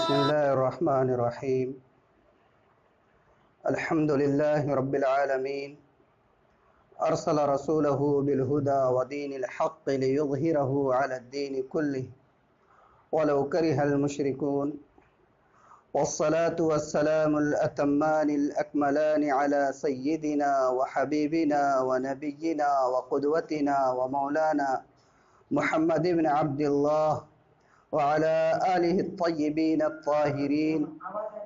بسم الله الرحمن الرحيم. الحمد لله رب العالمين. أرسل رسوله بالهدى ودين الحق ليظهره على الدين كله ولو كره المشركون. والصلاة والسلام الأتمان الأكملان على سيدنا وحبيبنا ونبينا وقدوتنا ومولانا محمد بن عبد الله وعلى آله الطيبين الطاهرين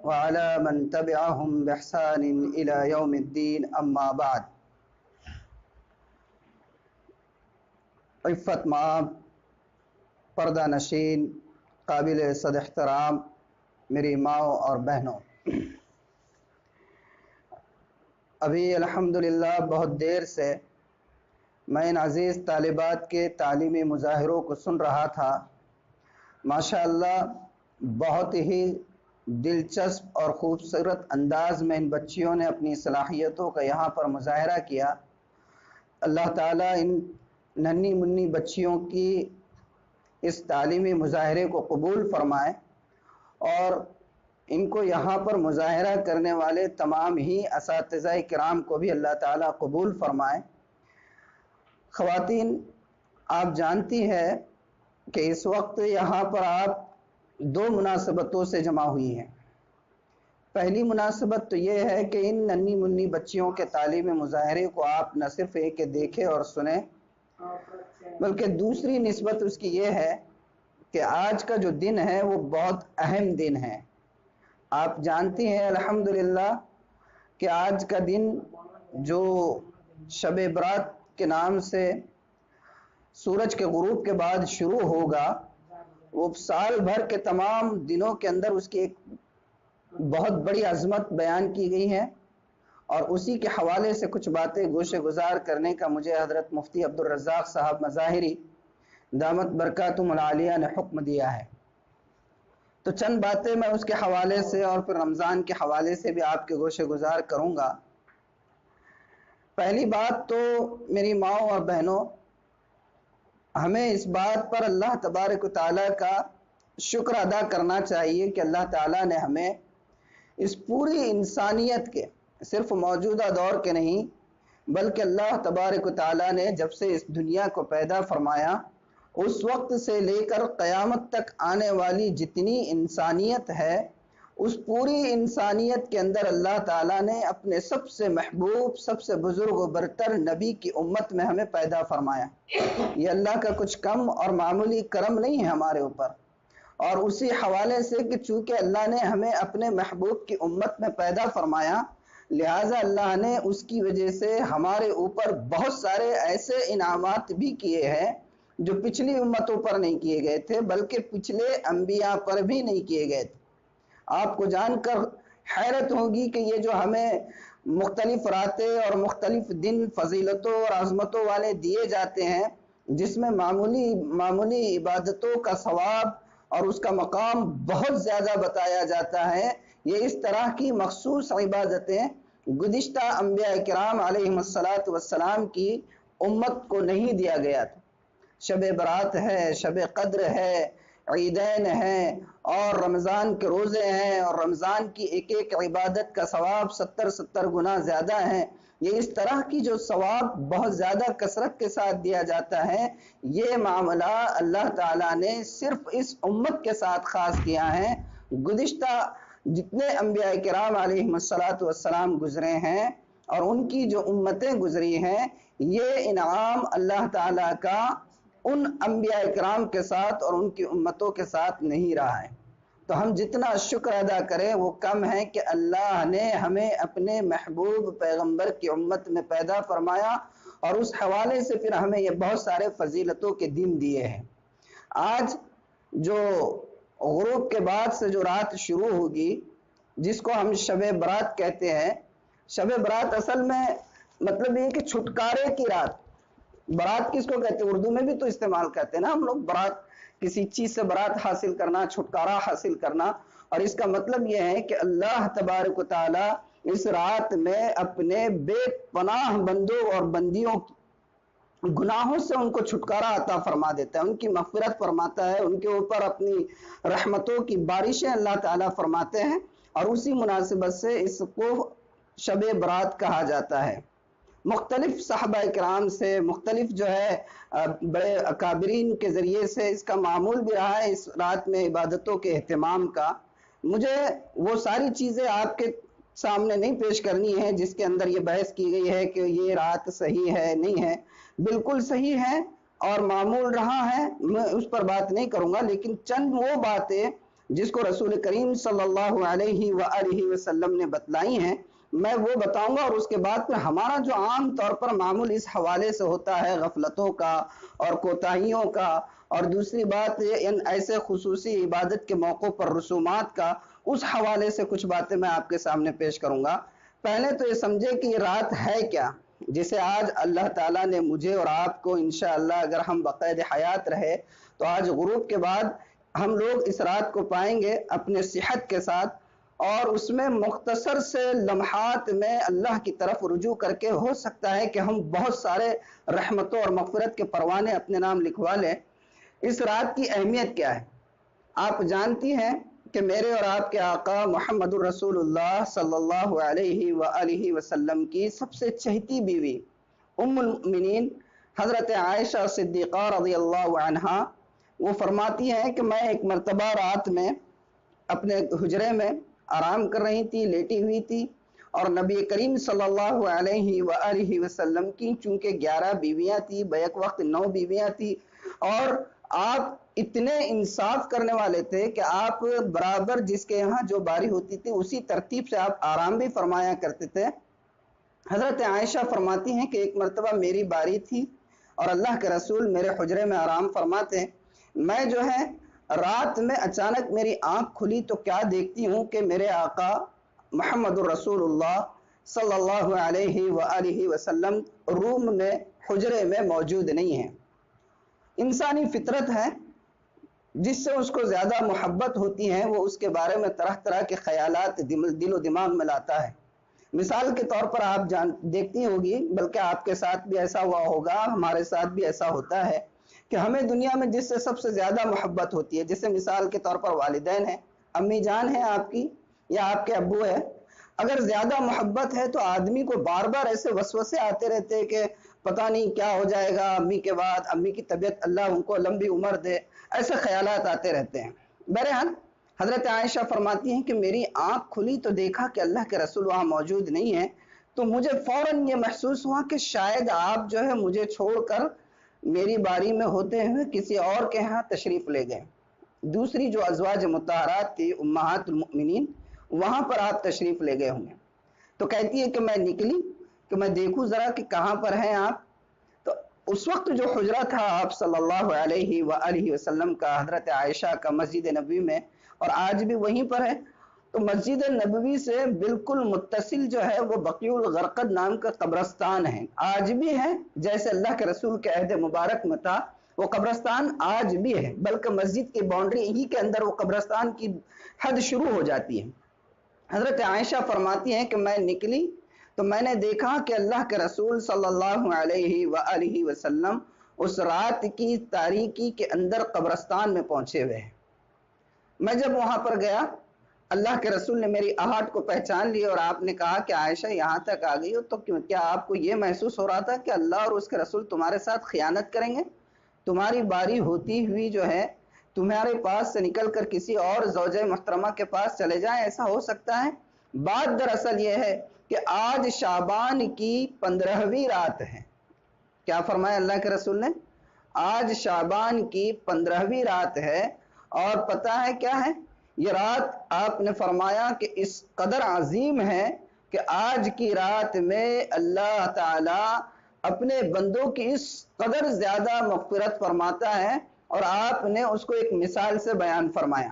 وعلى من تبعهم بإحسان إلى يوم الدين. أما بعد. عفت مآب، پردہ نشین، قابل صد احترام میری ماؤں اور بہنوں، ابھی الحمدللہ بہت دیر سے میں ان عزیز طالبات کے تعلیمی مظاہروں کو سن رہا تھا. ماشاءاللہ بہت ہی دلچسپ اور خوبصورت انداز میں ان بچیوں نے اپنی صلاحیتوں کا یہاں پر مظاہرہ کیا. اللہ تعالیٰ ان ننھی منی بچیوں کی اس تعلیمی مظاہرے کو قبول فرمائے اور ان کو یہاں پر مظاہرہ کرنے والے تمام ہی اساتذہ کرام کو بھی اللہ تعالیٰ قبول فرمائے. خواتین، آپ جانتی ہیں کہ اس وقت یہاں پر آپ دو مناسبتوں سے جمع ہوئی ہیں. پہلی مناسبت تو یہ ہے کہ ان ننھی منی بچیوں کے تعلیمی مظاہرے کو آپ نہ صرف ایک دیکھیں اور سنیں، بلکہ دوسری نسبت اس کی یہ ہے کہ آج کا جو دن ہے وہ بہت اہم دن ہے. آپ جانتی ہیں الحمدللہ کہ آج کا دن جو شب برات کے نام سے سورج کے غروب کے بعد شروع ہوگا، وہ سال بھر کے تمام دنوں کے اندر اس کی ایک بہت بڑی عظمت بیان کی گئی ہے، اور اسی کے حوالے سے کچھ باتیں گوشے گزار کرنے کا مجھے حضرت مفتی عبدالرزاق صاحب مظاہری دامت برکاتہم العالیہ نے حکم دیا ہے. تو چند باتیں میں اس کے حوالے سے اور پھر رمضان کے حوالے سے بھی آپ کے گوشے گزار کروں گا. پہلی بات تو میری ماؤں اور بہنوں، ہمیں اس بات پر اللہ تبارک و تعالیٰ کا شکر ادا کرنا چاہیے کہ اللہ تعالیٰ نے ہمیں اس پوری انسانیت کے، صرف موجودہ دور کے نہیں بلکہ اللہ تبارک و تعالیٰ نے جب سے اس دنیا کو پیدا فرمایا اس وقت سے لے کر قیامت تک آنے والی جتنی انسانیت ہے، اس پوری انسانیت کے اندر اللہ تعالیٰ نے اپنے سب سے محبوب، سب سے بزرگ و برتر نبی کی امت میں ہمیں پیدا فرمایا. یہ اللہ کا کچھ کم اور معمولی کرم نہیں ہے ہمارے اوپر. اور اسی حوالے سے کہ چونکہ اللہ نے ہمیں اپنے محبوب کی امت میں پیدا فرمایا، لہٰذا اللہ نے اس کی وجہ سے ہمارے اوپر بہت سارے ایسے انعامات بھی کیے ہیں جو پچھلی امتوں پر نہیں کیے گئے تھے، بلکہ پچھلے انبیاء پر بھی نہیں کیے گئے تھے. آپ کو جان کر حیرت ہوگی کہ یہ جو ہمیں مختلف راتیں اور مختلف دن فضیلتوں اور عظمتوں والے دیے جاتے ہیں، جس میں معمولی عبادتوں کا ثواب اور اس کا مقام بہت زیادہ بتایا جاتا ہے، یہ اس طرح کی مخصوص عبادتیں گزشتہ انبیاء کرام علیہم السلام کی امت کو نہیں دیا گیا تھا. شب برات ہے، شب قدر ہے، عیدین ہیں اور رمضان کے روزے ہیں، اور رمضان کی ایک ایک عبادت کا ثواب 70 گنا زیادہ ہیں. یہ اس طرح کی جو ثواب بہت زیادہ کثرت کے ساتھ دیا جاتا ہے، یہ معاملہ اللہ تعالیٰ نے صرف اس امت کے ساتھ خاص کیا ہے. گزشتہ جتنے انبیاء کرام علیہم السلام گزرے ہیں اور ان کی جو امتیں گزری ہیں، یہ انعام اللہ تعالیٰ کا ان انبیاء کرام کے ساتھ اور ان کی امتوں کے ساتھ نہیں رہا ہے. تو ہم جتنا شکر ادا کریں وہ کم ہے کہ اللہ نے ہمیں اپنے محبوب پیغمبر کی امت میں پیدا فرمایا، اور اس حوالے سے پھر ہمیں یہ بہت سارے فضیلتوں کے دن دیے ہیں. آج جو غروب کے بعد سے جو رات شروع ہوگی، جس کو ہم شب برات کہتے ہیں، شب برات اصل میں مطلب یہ کہ چھٹکارے کی رات. برات کس کو کہتے ہیں؟ اردو میں بھی تو استعمال کرتے ہیں نا ہم لوگ. برات کسی چیز سے برات حاصل کرنا، چھٹکارا حاصل کرنا. اور اس کا مطلب یہ ہے کہ اللہ تبارک و تعالی اس رات میں اپنے بے پناہ بندوں اور بندیوں گناہوں سے ان کو چھٹکارا عطا فرما دیتا ہے، ان کی مغفرت فرماتا ہے، ان کے اوپر اپنی رحمتوں کی بارشیں اللہ تعالیٰ فرماتے ہیں، اور اسی مناسبت سے اس کو شب برات کہا جاتا ہے۔ مختلف صحابہ کرام سے، مختلف جو ہے بڑے اکابرین کے ذریعے سے اس کا معمول بھی رہا ہے، اس رات میں عبادتوں کے اہتمام کا۔ مجھے وہ ساری چیزیں آپ کے سامنے نہیں پیش کرنی ہے جس کے اندر یہ بحث کی گئی ہے کہ یہ رات صحیح ہے نہیں ہے۔ بالکل صحیح ہے اور معمول رہا ہے، میں اس پر بات نہیں کروں گا، لیکن چند وہ باتیں جس کو رسول کریم صلی اللہ علیہ وآلہ وسلم نے بتلائی ہیں میں وہ بتاؤں گا، اور اس کے بعد پھر ہمارا جو عام طور پر معمول اس حوالے سے ہوتا ہے غفلتوں کا اور کوتاہیوں کا، اور دوسری بات ان ایسے خصوصی عبادت کے موقعوں پر رسومات کا، اس حوالے سے کچھ باتیں میں آپ کے سامنے پیش کروں گا۔ پہلے تو یہ سمجھے کہ یہ رات ہے کیا، جسے آج اللہ تعالیٰ نے مجھے اور آپ کو انشاءاللہ اگر ہم بقید حیات رہے تو آج غروب کے بعد ہم لوگ اس رات کو پائیں گے اپنے صحت کے ساتھ، اور اس میں مختصر سے لمحات میں اللہ کی طرف رجوع کر کے ہو سکتا ہے کہ ہم بہت سارے رحمتوں اور مغفرت کے پروانے اپنے نام لکھوا لیں۔ اس رات کی اہمیت کیا ہے؟ آپ جانتی ہیں کہ میرے اور آپ کے آقا محمد الرسول اللہ صلی اللہ علیہ وآلہ وسلم کی سب سے چہیتی بیوی ام المؤمنین حضرت عائشہ صدیقہ رضی اللہ عنہا وہ فرماتی ہیں کہ میں ایک مرتبہ رات میں اپنے حجرے میں آرام کر رہی تھی، لیٹی ہوئی تھی، اور نبی کریم صلی اللہ علیہ وآلہ وسلم کی چونکہ 11 بیویاں تھی، بیک وقت 9 بیویاں تھی، اور آپ اتنے انصاف کرنے والے تھے کہ آپ برابر جس کے یہاں جو باری ہوتی تھی اسی ترتیب سے آپ آرام بھی فرمایا کرتے تھے۔ حضرت عائشہ فرماتی ہیں کہ ایک مرتبہ میری باری تھی اور اللہ کے رسول میرے حجرے میں آرام فرماتے ہیں، میں جو ہے رات میں اچانک میری آنکھ کھلی تو کیا دیکھتی ہوں کہ میرے آقا محمد الرسول اللہ صلی اللہ علیہ وآلہ وسلم روم میں حجرے میں موجود نہیں ہیں۔ انسانی فطرت ہے، جس سے اس کو زیادہ محبت ہوتی ہے وہ اس کے بارے میں طرح طرح کے خیالات دل و دماغ میں لاتا ہے۔ مثال کے طور پر آپ دیکھتی ہوگی، بلکہ آپ کے ساتھ بھی ایسا ہوا ہوگا، ہمارے ساتھ بھی ایسا ہوتا ہے کہ ہمیں دنیا میں جس سے سب سے زیادہ محبت ہوتی ہے، جیسے مثال کے طور پر والدین ہیں، امی جان ہیں آپ کی یا آپ کے ابو ہے، اگر زیادہ محبت ہے تو آدمی کو بار بار ایسے وسوسے آتے رہتے ہیں کہ پتہ نہیں کیا ہو جائے گا امی کے بعد، امی کی طبیعت اللہ ان کو لمبی عمر دے، ایسے خیالات آتے رہتے ہیں۔ بہرحال حضرت عائشہ فرماتی ہیں کہ میری آنکھ کھلی تو دیکھا کہ اللہ کے رسول وہاں موجود نہیں ہیں، تو مجھے فوراً یہ محسوس ہوا کہ شاید آپ جو ہے مجھے چھوڑ کر میری باری میں ہوتے ہوئے کسی اور کے ہاں تشریف لے گئے، دوسری جو ازواج مطہرات تھی امہات المؤمنین وہاں پر آپ تشریف لے گئے ہوں گے۔ تو کہتی ہے کہ میں نکلی کہ میں دیکھوں ذرا کہ کہاں پر ہیں آپ، تو اس وقت جو حجرہ تھا آپ صلی اللہ علیہ وآلہ وسلم کا، حضرت عائشہ کا مسجد نبوی میں، اور آج بھی وہیں پر ہے، تو مسجد نبوی سے بالکل متصل جو ہے وہ بقیع الغرقد نام کا قبرستان ہے، آج بھی ہے، جیسے اللہ کے رسول کے عہد مبارک میں تھا وہ قبرستان آج بھی ہے، بلکہ مسجد کی باؤنڈری ہی کے اندر وہ قبرستان کی حد شروع ہو جاتی ہے۔ حضرت عائشہ فرماتی ہیں کہ میں نکلی تو میں نے دیکھا کہ اللہ کے رسول صلی اللہ علیہ وآلہ وسلم اس رات کی تاریکی کے اندر قبرستان میں پہنچے ہوئے ہیں۔ میں جب وہاں پر گیا، اللہ کے رسول نے میری آہٹ کو پہچان لیا اور آپ نے کہا کہ عائشہ یہاں تک آ گئی ہو تو کیا آپ کو یہ محسوس ہو رہا تھا کہ اللہ اور اس کے رسول تمہارے ساتھ خیانت کریں گے؟ تمہاری باری ہوتی ہوئی جو ہے تمہارے پاس سے نکل کر کسی اور زوجہ محترمہ کے پاس چلے جائیں، ایسا ہو سکتا ہے؟ بات دراصل یہ ہے کہ آج شعبان کی 15ویں رات ہے۔ کیا فرمایا اللہ کے رسول نے؟ آج شعبان کی 15ویں رات ہے، اور پتہ ہے کیا ہے؟ یہ رات آپ نے فرمایا کہ اس قدر عظیم ہے کہ آج کی رات میں اللہ تعالی اپنے بندوں کی اس قدر زیادہ مغفرت فرماتا ہے، اور آپ نے اس کو ایک مثال سے بیان فرمایا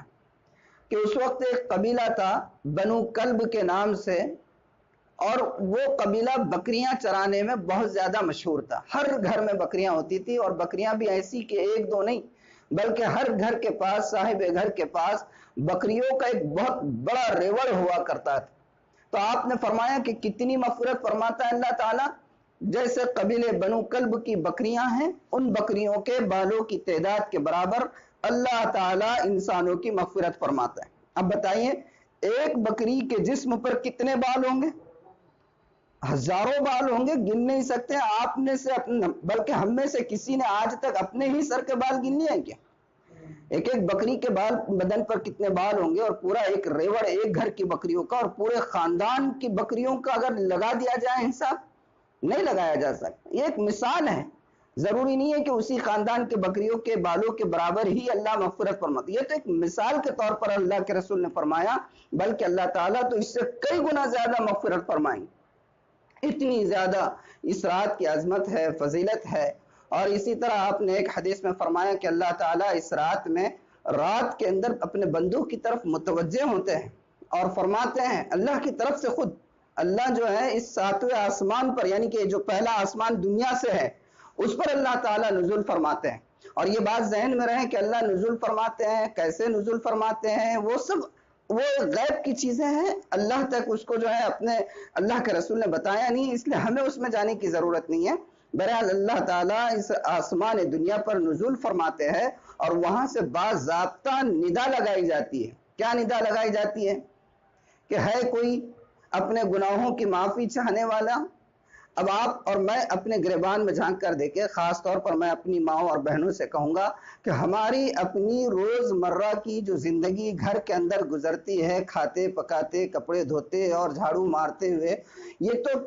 کہ اس وقت ایک قبیلہ تھا بنو کلب کے نام سے، اور وہ قبیلہ بکریاں چرانے میں بہت زیادہ مشہور تھا، ہر گھر میں بکریاں ہوتی تھی، اور بکریاں بھی ایسی کہ ایک دو نہیں بلکہ ہر گھر کے پاس، صاحب گھر کے پاس بکریوں کا ایک بہت بڑا ریوڑ ہوا کرتا تھا۔ تو آپ نے فرمایا کہ کتنی مغفرت فرماتا ہے اللہ تعالیٰ جیسے قبیلے بنو کلب کی بکریاں ہیں، ان بکریوں کے بالوں کی تعداد کے برابر اللہ تعالیٰ انسانوں کی مغفرت فرماتا ہے۔ اب بتائیے ایک بکری کے جسم پر کتنے بال ہوں گے؟ ہزاروں بال ہوں گے، گن نہیں سکتے آپ نے سے بلکہ ہم میں سے کسی نے آج تک اپنے ہی سر کے بال گن لیے ہیں کیا؟ ایک ایک بکری کے بال بدن پر کتنے بال ہوں گے، اور پورا ایک ریوڑ ایک گھر کی بکریوں کا اور پورے خاندان کی بکریوں کا اگر لگا دیا جائے حساب، نہیں لگایا جا سکتا۔ یہ ایک مثال ہے، ضروری نہیں ہے کہ اسی خاندان کے بکریوں کے بالوں کے برابر ہی اللہ مغفرت فرماتا ہے، یہ تو ایک مثال کے طور پر اللہ کے رسول نے فرمایا، بلکہ اللہ تعالیٰ تو اس سے کئی گنا زیادہ مغفرت فرمائیں، اتنی زیادہ اس رات کی عظمت ہے، فضیلت ہے۔ اور اسی طرح آپ نے ایک حدیث میں فرمایا کہ اللہ تعالیٰ اس رات میں رات کے اندر اپنے بندوں کی طرف متوجہ ہوتے ہیں اور فرماتے ہیں، اللہ کی طرف سے خود اللہ جو ہے اس ساتویں آسمان پر، یعنی کہ جو پہلا آسمان دنیا سے ہے اس پر اللہ تعالیٰ نزول فرماتے ہیں۔ اور یہ بات ذہن میں رہے کہ اللہ نزول فرماتے ہیں، کیسے نزول فرماتے ہیں، وہ سب وہ غیب کی چیزیں ہیں، اللہ تک اس کو جو ہے اپنے اللہ کے رسول نے بتایا نہیں، اس لیے ہمیں اس میں جانے کی ضرورت نہیں ہے۔ بہرحال اللہ تعالیٰ اس آسمان دنیا پر نزول فرماتے ہیں اور وہاں سے باضابطہ ندا لگائی جاتی ہے۔ کیا ندا لگائی جاتی ہے؟ کہ ہے کوئی اپنے گناہوں کی معافی چاہنے والا؟ اب آپ اور میں اپنے گریبان میں جھانک کر دیکھیں، خاص طور پر میں اپنی ماؤں اور بہنوں سے کہوں گا کہ ہماری اپنی روز مرہ کی جو زندگی گھر کے اندر گزرتی ہے، کھاتے پکاتے کپڑے دھوتے اور جھاڑو مارتے ہوئے، یہ تو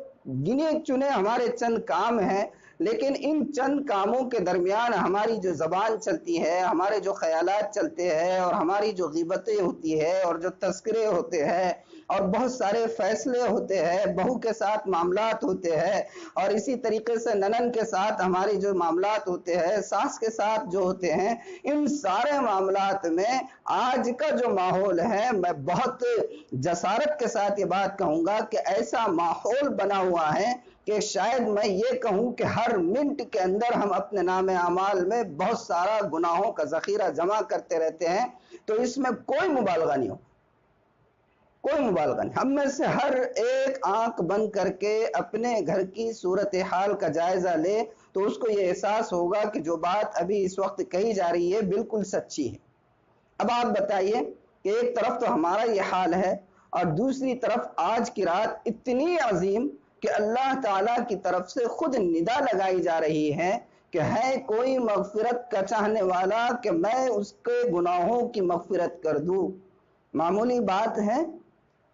گنے چنے ہمارے چند کام ہیں، لیکن ان چند کاموں کے درمیان ہماری جو زبان چلتی ہے، ہمارے جو خیالات چلتے ہیں، اور ہماری جو غیبتیں ہوتی ہے اور جو تذکرے ہوتے ہیں اور بہت سارے فیصلے ہوتے ہیں، بہو کے ساتھ معاملات ہوتے ہیں، اور اسی طریقے سے ننن کے ساتھ ہماری جو معاملات ہوتے ہیں، ساس کے ساتھ جو ہوتے ہیں، ان سارے معاملات میں آج کا جو ماحول ہے، میں بہت جسارت کے ساتھ یہ بات کہوں گا کہ ایسا ماحول بنا ہوا ہے کہ شاید میں یہ کہوں کہ ہر منٹ کے اندر ہم اپنے نام اعمال میں بہت سارا گناہوں کا ذخیرہ جمع کرتے رہتے ہیں۔ تو اس میں کوئی مبالغہ نہیں ہو، کوئی مبالغہ نہیں۔ ہم میں سے ہر ایک آنکھ بند کر کے اپنے گھر کی صورتحال کا جائزہ لے تو اس کو یہ احساس ہوگا کہ جو بات ابھی اس وقت کہی جا رہی ہے بالکل سچی ہے۔ اب آپ بتائیے کہ ایک طرف تو ہمارا یہ حال ہے، اور دوسری طرف آج کی رات اتنی عظیم کہ اللہ تعالیٰ کی طرف سے خود ندا لگائی جا رہی ہے کہ ہے کوئی مغفرت کا چاہنے والا کہ میں اس کے گناہوں کی مغفرت کر دوں۔ معمولی بات ہے،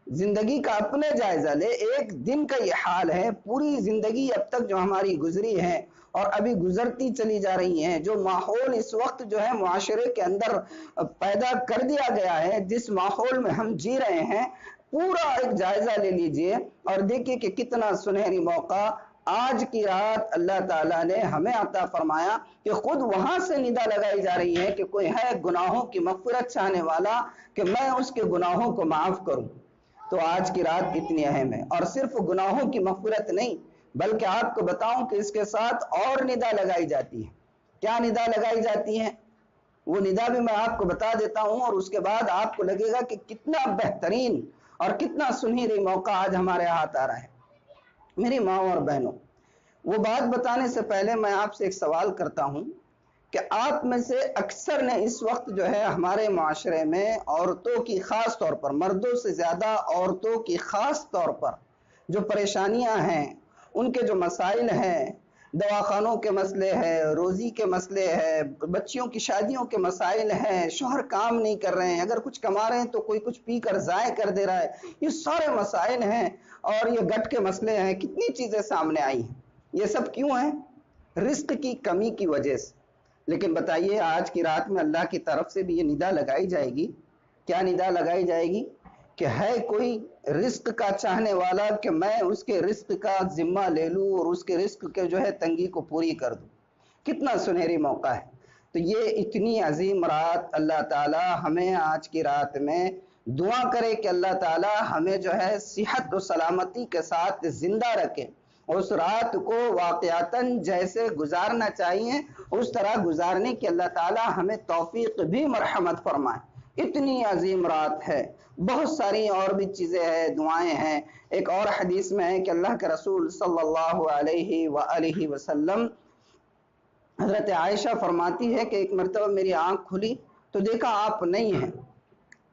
زندگی کا اپنے جائزہ لے، ایک دن کا یہ حال ہے، پوری زندگی اب تک جو ہماری گزری ہے اور ابھی گزرتی چلی جا رہی ہیں، جو ماحول اس وقت جو ہے معاشرے کے اندر پیدا کر دیا گیا ہے، جس ماحول میں ہم جی رہے ہیں، پورا ایک جائزہ لے لیجئے اور دیکھیے کہ کتنا سنہری موقع آج کی رات اللہ تعالیٰ نے ہمیں عطا فرمایا کہ خود وہاں سے ندا لگائی جا رہی ہے کہ کوئی ہے گناہوں کی مغفرت چاہنے والا کہ میں اس کے گناہوں کو معاف کروں۔ تو آج کی رات کتنی اہم ہے، اور صرف گناہوں کی مغفرت نہیں بلکہ آپ کو بتاؤں کہ اس کے ساتھ اور ندا لگائی جاتی ہے۔ کیا ندا لگائی جاتی ہے؟ وہ ندا بھی میں آپ کو بتا دیتا ہوں، اور اس کے بعد آپ کو لگے گا کہ کتنا بہترین اور کتنا سنہری موقع آج ہمارے ہاتھ آ رہا ہے۔ میری ماں اور بہنوں، وہ بات بتانے سے پہلے میں آپ سے ایک سوال کرتا ہوں کہ آپ میں سے اکثر نے اس وقت جو ہے ہمارے معاشرے میں عورتوں کی خاص طور پر، مردوں سے زیادہ عورتوں کی خاص طور پر جو پریشانیاں ہیں، ان کے جو مسائل ہیں، دواخانوں کے مسئلے ہیں، روزی کے مسئلے ہیں، بچیوں کی شادیوں کے مسائل ہیں، شوہر کام نہیں کر رہے ہیں، اگر کچھ کما رہے ہیں تو کوئی کچھ پی کر ضائع کر دے رہا ہے، یہ سارے مسائل ہیں، اور یہ گٹ کے مسئلے ہیں، کتنی چیزیں سامنے آئی ہیں۔ یہ سب کیوں ہیں؟ رزق کی کمی کی وجہ سے۔ لیکن بتائیے آج کی رات میں اللہ کی طرف سے بھی یہ ندا لگائی جائے گی۔ کیا ندا لگائی جائے گی؟ کہ ہے کوئی رزق کا چاہنے والا کہ میں اس کے رزق کا ذمہ لے لوں اور اس کے رزق کے جو ہے تنگی کو پوری کر دوں۔ کتنا سنہری موقع ہے۔ تو یہ اتنی عظیم رات اللہ تعالی ہمیں آج کی رات میں دعا کرے کہ اللہ تعالی ہمیں جو ہے صحت و سلامتی کے ساتھ زندہ رکھے، اس رات کو واقعتاً جیسے گزارنا چاہیے اس طرح گزارنے کی اللہ تعالی ہمیں توفیق بھی مرحمت فرمائے۔ اتنی عظیم رات ہے، بہت ساری اور بھی چیزیں ہیں، دعائیں ہیں۔ ایک اور حدیث میں ہے کہ اللہ کے رسول صلی اللہ علیہ وآلہ وسلم، حضرت عائشہ فرماتی ہے کہ ایک مرتبہ میری آنکھ کھلی تو دیکھا آپ نہیں ہیں،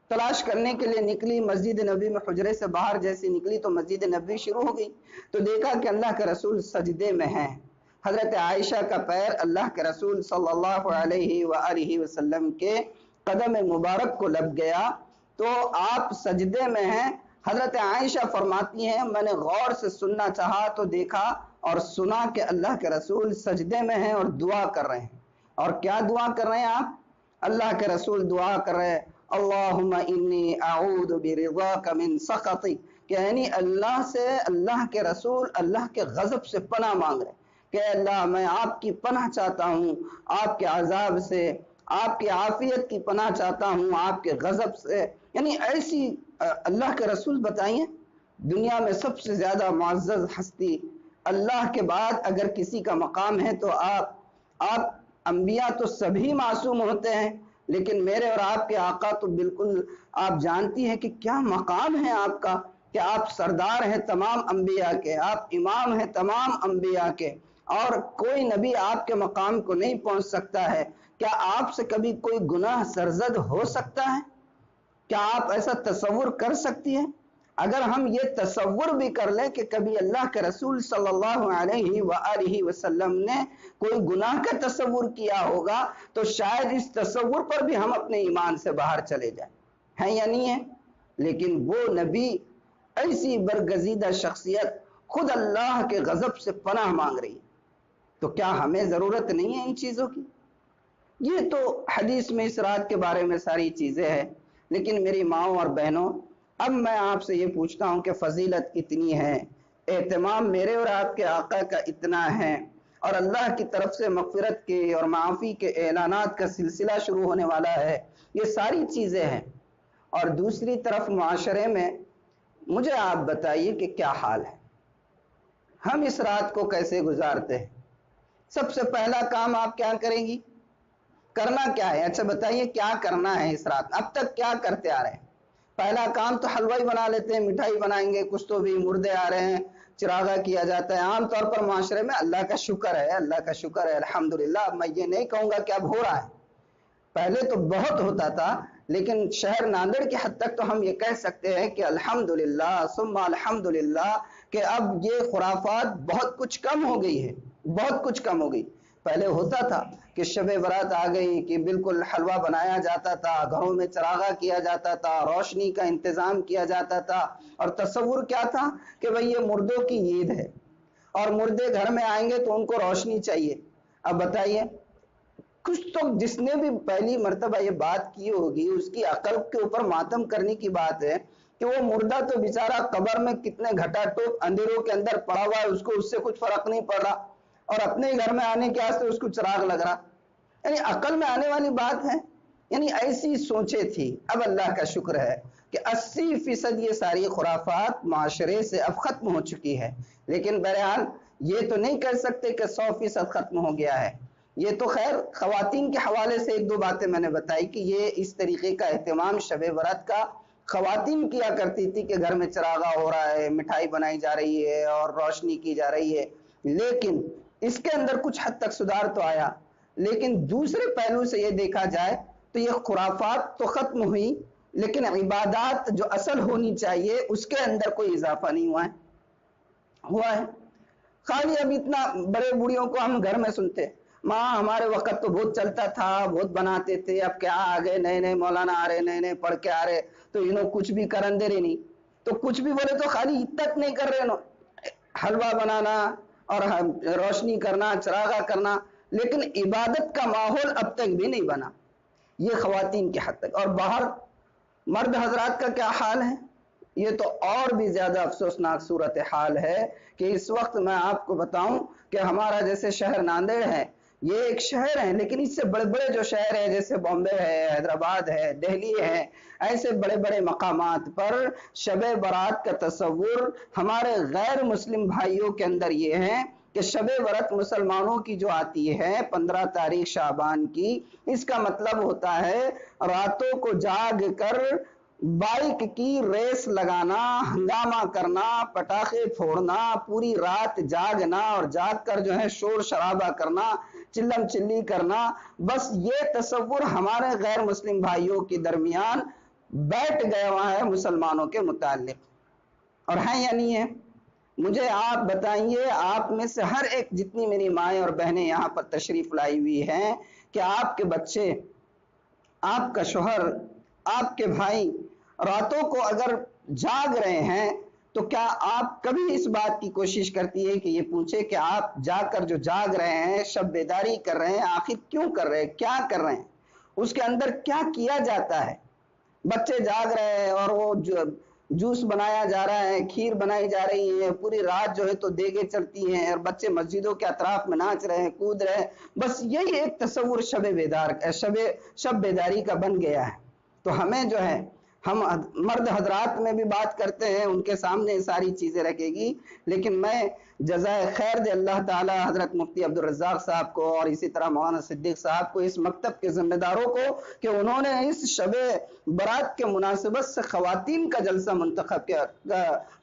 تلاش کرنے کے لیے نکلی، مسجد نبی میں حجرے سے باہر جیسی نکلی تو مسجد نبی شروع ہو گئی تو دیکھا کہ اللہ کے رسول سجدے میں ہیں۔ حضرت عائشہ کا پیر اللہ کے رسول صلی اللہ علیہ وآلہ وسلم کے قدم مبارک کو لگ گیا تو آپ سجدے میں ہیں۔ حضرت عائشہ فرماتی ہیں میں نے غور سے سننا چاہا تو دیکھا اور سنا کہ اللہ کے رسول سجدے میں ہیں اور دعا کر رہے ہیں۔ اور کیا دعا کر رہے ہیں آپ؟ اللہ کے رسول دعا کر رہے ہیں اللہم انی اعوذ برضاک من سخطک، کہ یعنی اللہ سے، اللہ کے رسول اللہ کے غضب سے پناہ مانگ رہے کہ اللہ میں آپ کی پناہ چاہتا ہوں، آپ کے عذاب سے، آپ کی عافیت کی پناہ چاہتا ہوں، آپ کے غضب سے۔ یعنی ایسی اللہ کے رسول بتائیے، دنیا میں سب سے زیادہ معزز ہستی اللہ کے بعد اگر کسی کا مقام ہے تو آپ انبیاء تو سبھی معصوم ہوتے ہیں، لیکن میرے اور آپ کے آقا تو بالکل آپ جانتی ہیں کہ کیا مقام ہے آپ کا، کہ آپ سردار ہیں تمام انبیاء کے، آپ امام ہیں تمام انبیاء کے، اور کوئی نبی آپ کے مقام کو نہیں پہنچ سکتا ہے۔ کیا آپ سے کبھی کوئی گناہ سرزد ہو سکتا ہے؟ کیا آپ ایسا تصور کر سکتی ہیں؟ اگر ہم یہ تصور بھی کر لیں کہ کبھی اللہ کے رسول صلی اللہ علیہ وآلہ وسلم نے کوئی گناہ کا تصور کیا ہوگا تو شاید اس تصور پر بھی ہم اپنے ایمان سے باہر چلے جائیں، ہیں یا نہیں ہیں؟ لیکن وہ نبی، ایسی برگزیدہ شخصیت، خود اللہ کے غضب سے پناہ مانگ رہی ہے، تو کیا ہمیں ضرورت نہیں ہے ان چیزوں کی؟ یہ تو حدیث میں اس رات کے بارے میں ساری چیزیں ہیں، لیکن میری ماؤں اور بہنوں، اب میں آپ سے یہ پوچھتا ہوں کہ فضیلت اتنی ہے، اہتمام میرے اور آپ کے آقا کا اتنا ہے، اور اللہ کی طرف سے مغفرت کے اور معافی کے اعلانات کا سلسلہ شروع ہونے والا ہے، یہ ساری چیزیں ہیں، اور دوسری طرف معاشرے میں مجھے آپ بتائیے کہ کیا حال ہے، ہم اس رات کو کیسے گزارتے ہیں؟ سب سے پہلا کام آپ کیا کریں گی؟ کرنا کیا ہے؟ اچھا بتائیے کیا کرنا ہے اس رات؟ اب تک کیا کرتے آ رہے ہیں؟ پہلا کام تو حلوائی بنا لیتے ہیں، مٹھائی بنائیں گے، کچھ تو بھی مردے آ رہے ہیں، چراغا کیا جاتا ہے۔ عام طور پر معاشرے میں اللہ کا شکر ہے، اللہ کا شکر ہے، الحمدللہ۔ اب میں یہ نہیں کہوں گا کہ اب ہو رہا ہے، پہلے تو بہت ہوتا تھا، لیکن شہر ناندیڑ کی حد تک تو ہم یہ کہہ سکتے ہیں کہ الحمدللہ ثم الحمدللہ کہ اب یہ خرافات بہت کچھ کم ہو گئی ہے، بہت کچھ کم ہو گئی۔ پہلے ہوتا تھا کہ شب برات آ گئی کہ بالکل حلوہ بنایا جاتا تھا، گھروں میں چراغا کیا جاتا تھا، روشنی کا انتظام کیا جاتا تھا، اور تصور کیا تھا کہ بھئی یہ مردوں کی عید ہے اور مردے گھر میں آئیں گے تو ان کو روشنی چاہیے۔ اب بتائیے، کچھ تو جس نے بھی پہلی مرتبہ یہ بات کی ہوگی اس کی عقل کے اوپر ماتم کرنے کی بات ہے کہ وہ مردہ تو بیچارہ قبر میں کتنے گھٹا ٹوپ اندھیروں کے اندر پڑا ہوا ہے، اس کو اس سے کچھ فرق نہیں پڑ رہا، اور اپنے گھر میں آنے کے واسطے اس کو چراغ لگ رہا۔ یعنی عقل میں آنے والی بات ہے؟ یعنی ایسی سوچیں تھی۔ اب اللہ کا شکر ہے کہ 80% یہ ساری خرافات معاشرے سے اب ختم ہو چکی ہے، لیکن بہرحال یہ تو نہیں کہہ سکتے کہ 100% ختم ہو گیا ہے۔ یہ تو خیر خواتین کے حوالے سے ایک دو باتیں میں نے بتائی کہ یہ اس طریقے کا اہتمام شب برات کا خواتین کیا کرتی تھی کہ گھر میں چراغا ہو رہا ہے، مٹھائی بنائی جا رہی ہے اور روشنی کی جا رہی ہے، لیکن اس کے اندر کچھ حد تک سدھار تو آیا۔ لیکن دوسرے پہلو سے یہ دیکھا جائے تو یہ خرافات تو ختم ہوئی، لیکن عبادات جو اصل ہونی چاہیے اس کے اندر کوئی اضافہ نہیں ہوا ہے۔ خالی اب اتنا بڑے بوڑھیوں کو ہم گھر میں سنتے، ماں ہمارے وقت تو بہت چلتا تھا، بہت بناتے تھے، اب کیا آ گئے نئے نئے مولانا آ رہے، نئے نئے پڑھ کے آ رہے، تو انہوں کچھ بھی کرن دے رہے نہیں، تو کچھ بھی بولے تو خالی تک نہیں کر رہے انہوں، حلوہ بنانا اور روشنی کرنا، چراغا کرنا، لیکن عبادت کا ماحول اب تک بھی نہیں بنا۔ یہ خواتین کے حد تک، اور باہر مرد حضرات کا کیا حال ہے؟ یہ تو اور بھی زیادہ افسوسناک صورتحال ہے کہ اس وقت میں آپ کو بتاؤں کہ ہمارا جیسے شہر ناندیڑ ہے، یہ ایک شہر ہے، لیکن اس سے بڑے بڑے جو شہر ہیں جیسے بامبے ہے، حیدرآباد ہے، دہلی ہے، ایسے بڑے بڑے مقامات پر شب برات کا تصور ہمارے غیر مسلم بھائیوں کے اندر یہ ہے کہ شب برات مسلمانوں کی جو آتی ہے 15 تاریخ شعبان کی، اس کا مطلب ہوتا ہے راتوں کو جاگ کر بائک کی ریس لگانا، ہنگامہ کرنا، پٹاخے پھوڑنا، پوری رات جاگنا اور جاگ کر جو ہے شور شرابہ کرنا، چلم چلی کرنا۔ بس یہ تصور ہمارے غیر مسلم بھائیوں کے درمیان بیٹھ گیا ہوا ہے مسلمانوں کے متعلق، اور ہے یا نہیں ہے؟ مجھے آپ بتائیے، آپ میں سے ہر ایک جتنی میری مائیں اور بہنیں یہاں پر تشریف لائی ہوئی ہیں، کہ آپ کے بچے، آپ کا شوہر، آپ کے بھائی راتوں کو اگر جاگ رہے ہیں تو کیا آپ کبھی اس بات کی کوشش کرتی ہے کہ یہ پوچھے کہ آپ جا کر جو جاگ رہے ہیں، شب بیداری کر رہے ہیں، آخر کیوں کر رہے ہیں، کیا کر رہے ہیں، اس کے اندر کیا کیا جاتا ہے؟ بچے جاگ رہے ہیں اور وہ جوس بنایا جا رہا ہے، کھیر بنائی جا رہی ہے، پوری رات جو ہے تو دیگیں چلتی ہیں، اور بچے مسجدوں کے اطراف میں ناچ رہے ہیں، کود رہے ہیں۔ بس یہی ایک تصور شب بیداری کا بن گیا ہے۔ تو ہمیں جو ہے، ہم مرد حضرات میں بھی بات کرتے ہیں، ان کے سامنے ساری چیزیں رکھے گی، لیکن میں جزائے خیر دے اللہ تعالی حضرت مفتی عبدالرزاق صاحب کو اور اسی طرح مولانا صدیق صاحب کو، اس مکتب کے ذمہ داروں کو، کہ انہوں نے اس شب برات کے مناسبت سے خواتین کا جلسہ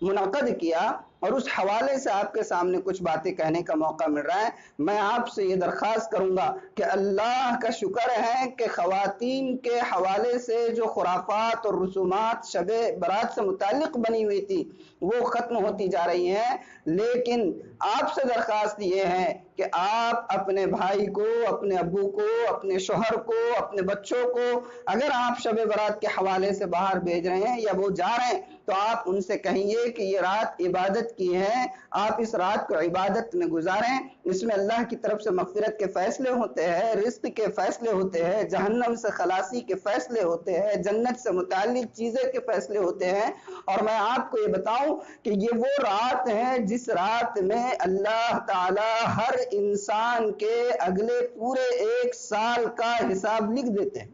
منعقد کیا، اور اس حوالے سے آپ کے سامنے کچھ باتیں کہنے کا موقع مل رہا ہے۔ میں آپ سے یہ درخواست کروں گا کہ اللہ کا شکر ہے کہ خواتین کے حوالے سے جو خرافات اور رسومات شب برات سے متعلق بنی ہوئی تھی وہ ختم ہوتی جا رہی ہیں، لیکن آپ سے درخواست یہ ہے کہ آپ اپنے بھائی کو، اپنے ابو کو، اپنے شوہر کو، اپنے بچوں کو اگر آپ شب برات کے حوالے سے باہر بھیج رہے ہیں یا وہ جا رہے ہیں تو آپ ان سے کہیے کہ یہ رات عبادت کی ہے، آپ اس رات کو عبادت میں گزاریں، اس میں اللہ کی طرف سے مغفرت کے فیصلے ہوتے ہیں، رزق کے فیصلے ہوتے ہیں، جہنم سے خلاصی کے فیصلے ہوتے ہیں، جنت سے متعلق چیزیں کے فیصلے ہوتے ہیں۔ اور میں آپ کو یہ بتاؤں کہ یہ وہ رات ہے جس رات میں اللہ تعالی ہر انسان کے اگلے پورے 1 سال کا حساب لکھ دیتے ہیں۔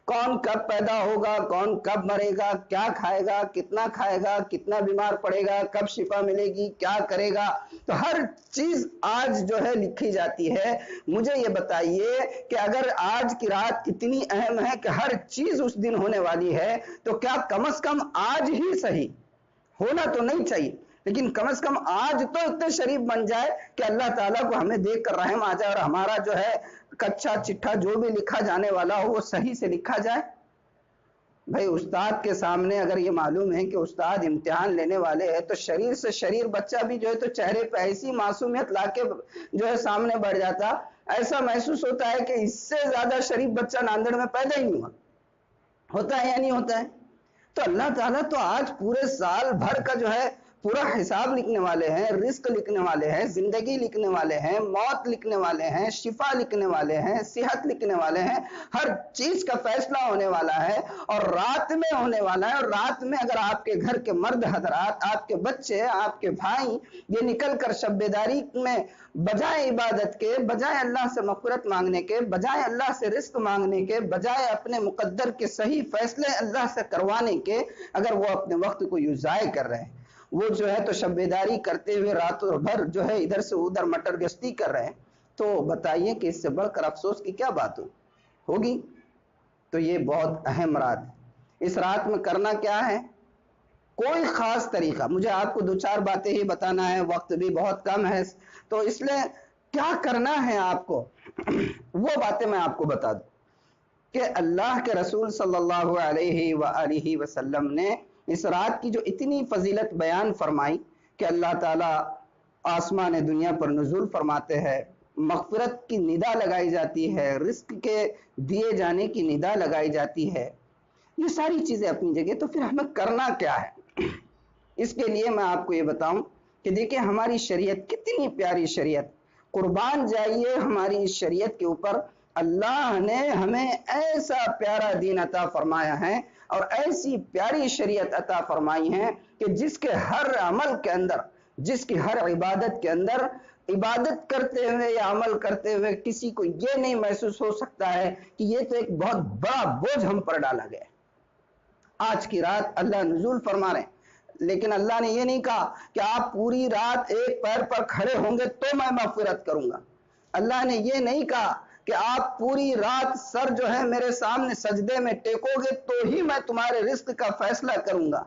کون کب پیدا ہوگا، کون کب مرے گا، کیا کھائے گا، کتنا بیمار پڑے گا، کب شفا ملے گی، کیا کرے گا، تو ہر چیز آج جو ہے لکھی جاتی ہے۔ مجھے یہ بتائیے کہ اگر آج کی رات اتنی اہم ہے کہ ہر چیز اس دن ہونے والی ہے، تو کیا کم از کم آج ہی صحیح، ہونا تو نہیں چاہیے لیکن کم از کم آج تو اتنے شریف بن جائے کہ اللہ تعالیٰ کو ہمیں دیکھ کر رحم آ جائے، اور ہمارا جو ہے کچا چٹھا جو بھی لکھا جانے والا ہو وہ صحیح سے لکھا جائے۔ بھائی استاد کے سامنے اگر یہ معلوم ہے کہ استاد امتحان لینے والے ہیں تو شریر سے شریر بچہ بھی جو ہے تو چہرے پہ ایسی معصومیت لا کے جو ہے سامنے بڑھ جاتا، ایسا محسوس ہوتا ہے کہ اس سے زیادہ شریف بچہ ناندڑ میں پیدا ہی نہیں ہوا۔ ہوتا ہے یا نہیں ہوتا ہے؟ تو اللہ تعالیٰ تو آج پورے سال بھر کا جو ہے پورا حساب لکھنے والے ہیں، رزق لکھنے والے ہیں، زندگی لکھنے والے ہیں، موت لکھنے والے ہیں، شفا لکھنے والے ہیں، صحت لکھنے والے ہیں، ہر چیز کا فیصلہ ہونے والا ہے اور رات میں ہونے والا ہے۔ اور رات میں اگر آپ کے گھر کے مرد حضرات، آپ کے بچے، آپ کے بھائی یہ نکل کر شب بیداری میں بجائے عبادت کے، بجائے اللہ سے مغفرت مانگنے کے، بجائے اللہ سے رزق مانگنے کے، بجائے اپنے مقدر کے صحیح فیصلے اللہ سے کروانے کے، اگر وہ اپنے وقت کو یوں ضائع کر رہے ہیں، وہ جو ہے تو شب بیداری کرتے ہوئے راتوں بھر جو ہے ادھر سے ادھر مٹر گشتی کر رہے ہیں، تو بتائیے کہ اس سے بڑھ کر افسوس کی کیا بات ہوگی؟ تو یہ بہت اہم رات ہے۔ اس رات میں کرنا کیا ہے؟ کوئی خاص طریقہ، مجھے آپ کو 2-4 باتیں ہی بتانا ہے، وقت بھی بہت کم ہے، تو اس لیے کیا کرنا ہے آپ کو وہ باتیں میں آپ کو بتا دوں کہ اللہ کے رسول صلی اللہ علیہ وآلہ وسلم نے اس رات کی جو اتنی فضیلت بیان فرمائی کہ اللہ تعالیٰ آسمان دنیا پر نزول فرماتے ہیں، مغفرت کی ندا لگائی جاتی ہے، رزق کے دیے جانے کی ندا لگائی جاتی ہے، یہ ساری چیزیں اپنی جگہ، تو پھر ہمیں کرنا کیا ہے؟ اس کے لیے میں آپ کو یہ بتاؤں کہ دیکھیں ہماری شریعت کتنی پیاری شریعت، قربان جائیے ہماری اس شریعت کے اوپر۔ اللہ نے ہمیں ایسا پیارا دین عطا فرمایا ہے اور ایسی پیاری شریعت عطا فرمائی ہے کہ جس کے ہر عمل کے اندر، جس کی ہر عبادت کے اندر، عبادت کرتے ہوئے یا عمل کرتے ہوئے کسی کو یہ نہیں محسوس ہو سکتا ہے کہ یہ تو ایک بہت بڑا بوجھ ہم پر ڈالا گیا ہے۔ آج کی رات اللہ نزول فرما رہے ہیں، لیکن اللہ نے یہ نہیں کہا کہ آپ پوری رات ایک پیر پر کھڑے ہوں گے تو میں مغفرت کروں گا. اللہ نے یہ نہیں کہا کہ آپ پوری رات سر جو ہے میرے سامنے سجدے میں ٹیکو گے تو ہی میں تمہارے رزق کا فیصلہ کروں گا.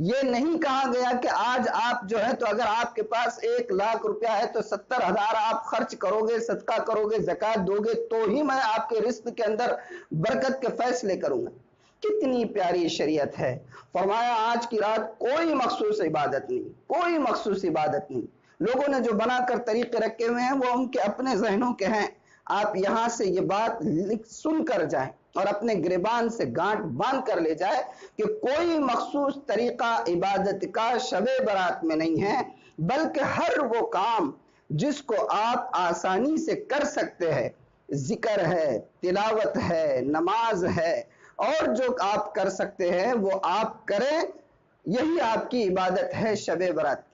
یہ نہیں کہا گیا کہ آج آپ جو ہے تو اگر آپ کے پاس 1,00,000 روپیہ ہے تو 70,000 آپ خرچ کرو گے, صدقہ کرو گے, زکوٰۃ دو گے تو ہی میں آپ کے رزق کے اندر برکت کے فیصلے کروں گا. کتنی پیاری شریعت ہے. فرمایا آج کی رات کوئی مخصوص عبادت نہیں, کوئی مخصوص عبادت نہیں. لوگوں نے جو بنا کر طریقے رکھے ہوئے ہیں وہ ان کے اپنے ذہنوں کے ہیں. آپ یہاں سے یہ بات سن کر جائیں اور اپنے گریبان سے گانٹ باندھ کر لے جائے کہ کوئی مخصوص طریقہ عبادت کا شب برات میں نہیں ہے, بلکہ ہر وہ کام جس کو آپ آسانی سے کر سکتے ہیں, ذکر ہے, تلاوت ہے, نماز ہے, اور جو آپ کر سکتے ہیں وہ آپ کریں, یہی آپ کی عبادت ہے شب برات.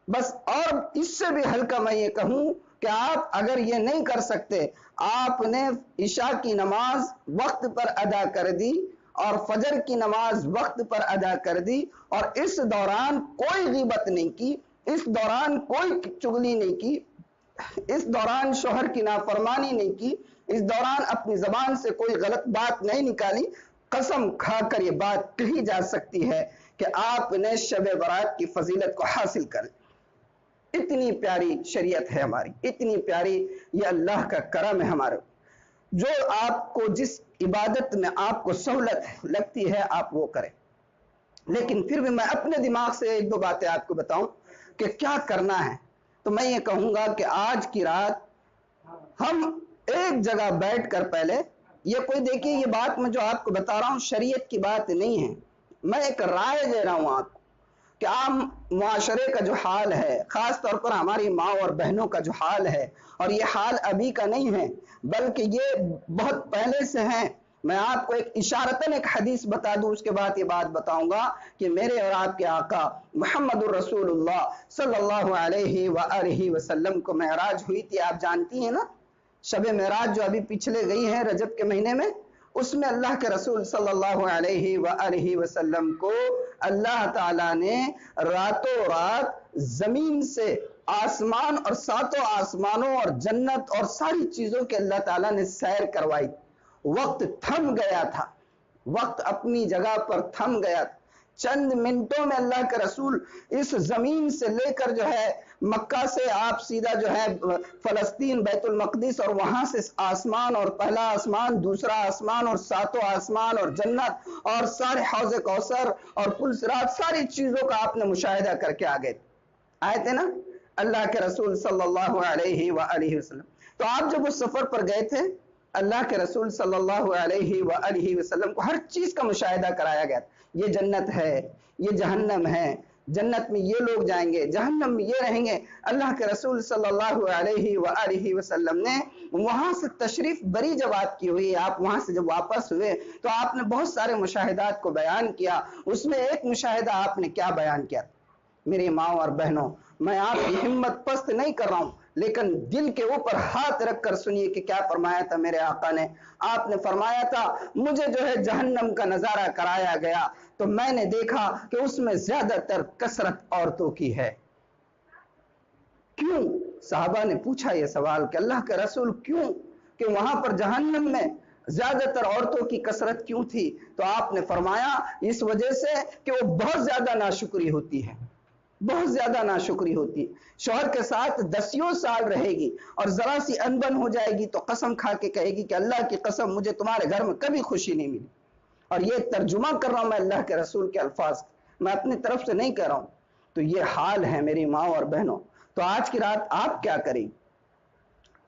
بس اور اس سے بھی ہلکا میں یہ کہوں کہ آپ اگر یہ نہیں کر سکتے, آپ نے عشاء کی نماز وقت پر ادا کر دی اور فجر کی نماز وقت پر ادا کر دی, اور اس دوران کوئی غیبت نہیں کی, اس دوران کوئی چغلی نہیں کی, اس دوران شوہر کی نافرمانی نہیں کی, اس دوران اپنی زبان سے کوئی غلط بات نہیں نکالی, قسم کھا کر یہ بات کہی جا سکتی ہے کہ آپ نے شب برات کی فضیلت کو حاصل کر. اتنی پیاری شریعت ہے ہماری, اتنی پیاری, یہ اللہ کا کرم ہے ہمارے. جو آپ کو جس عبادت میں آپ کو سہولت لگتی ہے آپ وہ کریں. لیکن پھر بھی میں اپنے دماغ سے ایک دو باتیں آپ کو بتاؤں کہ کیا کرنا ہے. تو میں یہ کہوں گا کہ آج کی رات ہم ایک جگہ بیٹھ کر پہلے, یہ کوئی دیکھیے یہ بات میں جو آپ کو بتا رہا ہوں شریعت کی بات نہیں ہے, میں ایک رائے دے رہا ہوں آپ کو کہ عام معاشرے کا جو حال ہے, خاص طور پر ہماری ماں اور بہنوں کا جو حال ہے, اور یہ حال ابھی کا نہیں ہے بلکہ یہ بہت پہلے سے ہے. میں آپ کو ایک اشارتاً ایک حدیث بتا دوں, اس کے بعد یہ بات بتاؤں گا کہ میرے اور آپ کے آقا محمد الرسول اللہ صلی اللہ علیہ وآلہ وسلم کو معراج ہوئی تھی. آپ جانتی ہیں نا, شب معراج جو ابھی پچھلے گئی ہے رجب کے مہینے میں, اس میں اللہ کے رسول صلی اللہ علیہ وآلہ وسلم کو اللہ تعالیٰ نے راتوں رات زمین سے آسمان اور ساتوں آسمانوں اور جنت اور ساری چیزوں کے اللہ تعالیٰ نے سیر کروائی. وقت تھم گیا تھا, وقت اپنی جگہ پر تھم گیا تھا. چند منٹوں میں اللہ کے رسول اس زمین سے لے کر جو ہے مکہ سے آپ سیدھا جو ہے فلسطین بیت المقدس, اور وہاں سے آسمان اور پہلا آسمان, دوسرا آسمان اور ساتوں آسمان اور جنت اور سارے حوض کوثر اور پل صراط, ساری چیزوں کا آپ نے مشاہدہ کر کے آئے تھے نا اللہ کے رسول صلی اللہ علیہ وآلہ وسلم. تو آپ جب اس سفر پر گئے تھے, اللہ کے رسول صلی اللہ علیہ وآلہ وسلم کو ہر چیز کا مشاہدہ کرایا گیا تھا. یہ جنت ہے, یہ جہنم ہے, جنت میں یہ لوگ جائیں گے, جہنم میں یہ رہیں گے. اللہ کے رسول صلی اللہ علیہ وآلہ وسلم نے وہاں سے تشریف بری جب آپ کی ہوئی, آپ وہاں سے جب واپس ہوئے تو آپ نے بہت سارے مشاہدات کو بیان کیا. اس میں ایک مشاہدہ آپ نے کیا بیان کیا؟ میری ماں اور بہنوں, میں آپ کی ہمت پست نہیں کر رہا ہوں, لیکن دل کے اوپر ہاتھ رکھ کر سنیے کہ کیا فرمایا تھا میرے آقا نے. آپ نے فرمایا تھا مجھے جو ہے جہنم کا نظارہ کرایا گیا تو میں نے دیکھا کہ اس میں زیادہ تر کثرت عورتوں کی ہے. کیوں؟ صحابہ نے پوچھا یہ سوال کہ اللہ کے رسول کیوں, کہ وہاں پر جہنم میں زیادہ تر عورتوں کی کثرت کیوں تھی؟ تو آپ نے فرمایا اس وجہ سے کہ وہ بہت زیادہ ناشکری ہوتی ہے, بہت زیادہ ناشکری ہوتی ہے. شوہر کے ساتھ 10 سال رہے گی اور ذرا سی انبن ہو جائے گی تو قسم کھا کے کہے گی کہ اللہ کی قسم مجھے تمہارے گھر میں کبھی خوشی نہیں ملی. اور یہ ترجمہ کر رہا ہوں میں اللہ کے رسول کے الفاظ, میں اپنی طرف سے نہیں کہہ رہا ہوں. تو یہ حال ہے میری ماں اور بہنوں. تو آج کی رات آپ کیا کریں؟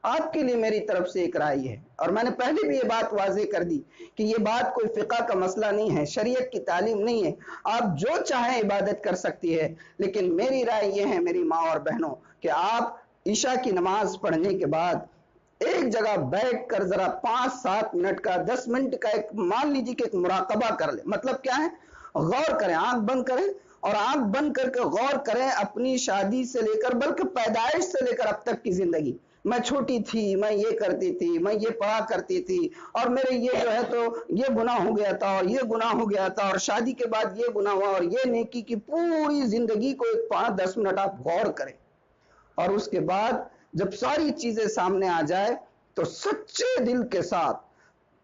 آپ کے لیے میری طرف سے ایک رائے ہے, اور میں نے پہلے بھی یہ بات واضح کر دی کہ یہ بات کوئی فقہ کا مسئلہ نہیں ہے, شریعت کی تعلیم نہیں ہے. آپ جو چاہیں عبادت کر سکتی ہے, لیکن میری رائے یہ ہے میری ماں اور بہنوں کہ آپ عشاء کی نماز پڑھنے کے بعد ایک جگہ بیٹھ کر ذرا 5-7 منٹ کا 10 منٹ کا ایک مان لیجیے کہ ایک مراقبہ کر لیں. مطلب کیا ہے؟ غور کریں, آنکھ بند کریں اور آنکھ بند کر کے غور کریں اپنی شادی سے لے کر بلکہ پیدائش سے لے کر اب تک کی زندگی. میں چھوٹی تھی، میں یہ کرتی تھی، میں یہ پڑھا کرتی تھی، اور میرے یہ جو ہے تو یہ گناہ ہو گیا تھا اور یہ گناہ ہو گیا تھا، اور شادی کے بعد یہ گناہ ہوا اور یہ نیکی کی. پوری زندگی کو 5-10 منٹ آپ غور کریں، اور اس کے بعد جب ساری چیزیں سامنے آ جائے تو سچے دل کے ساتھ،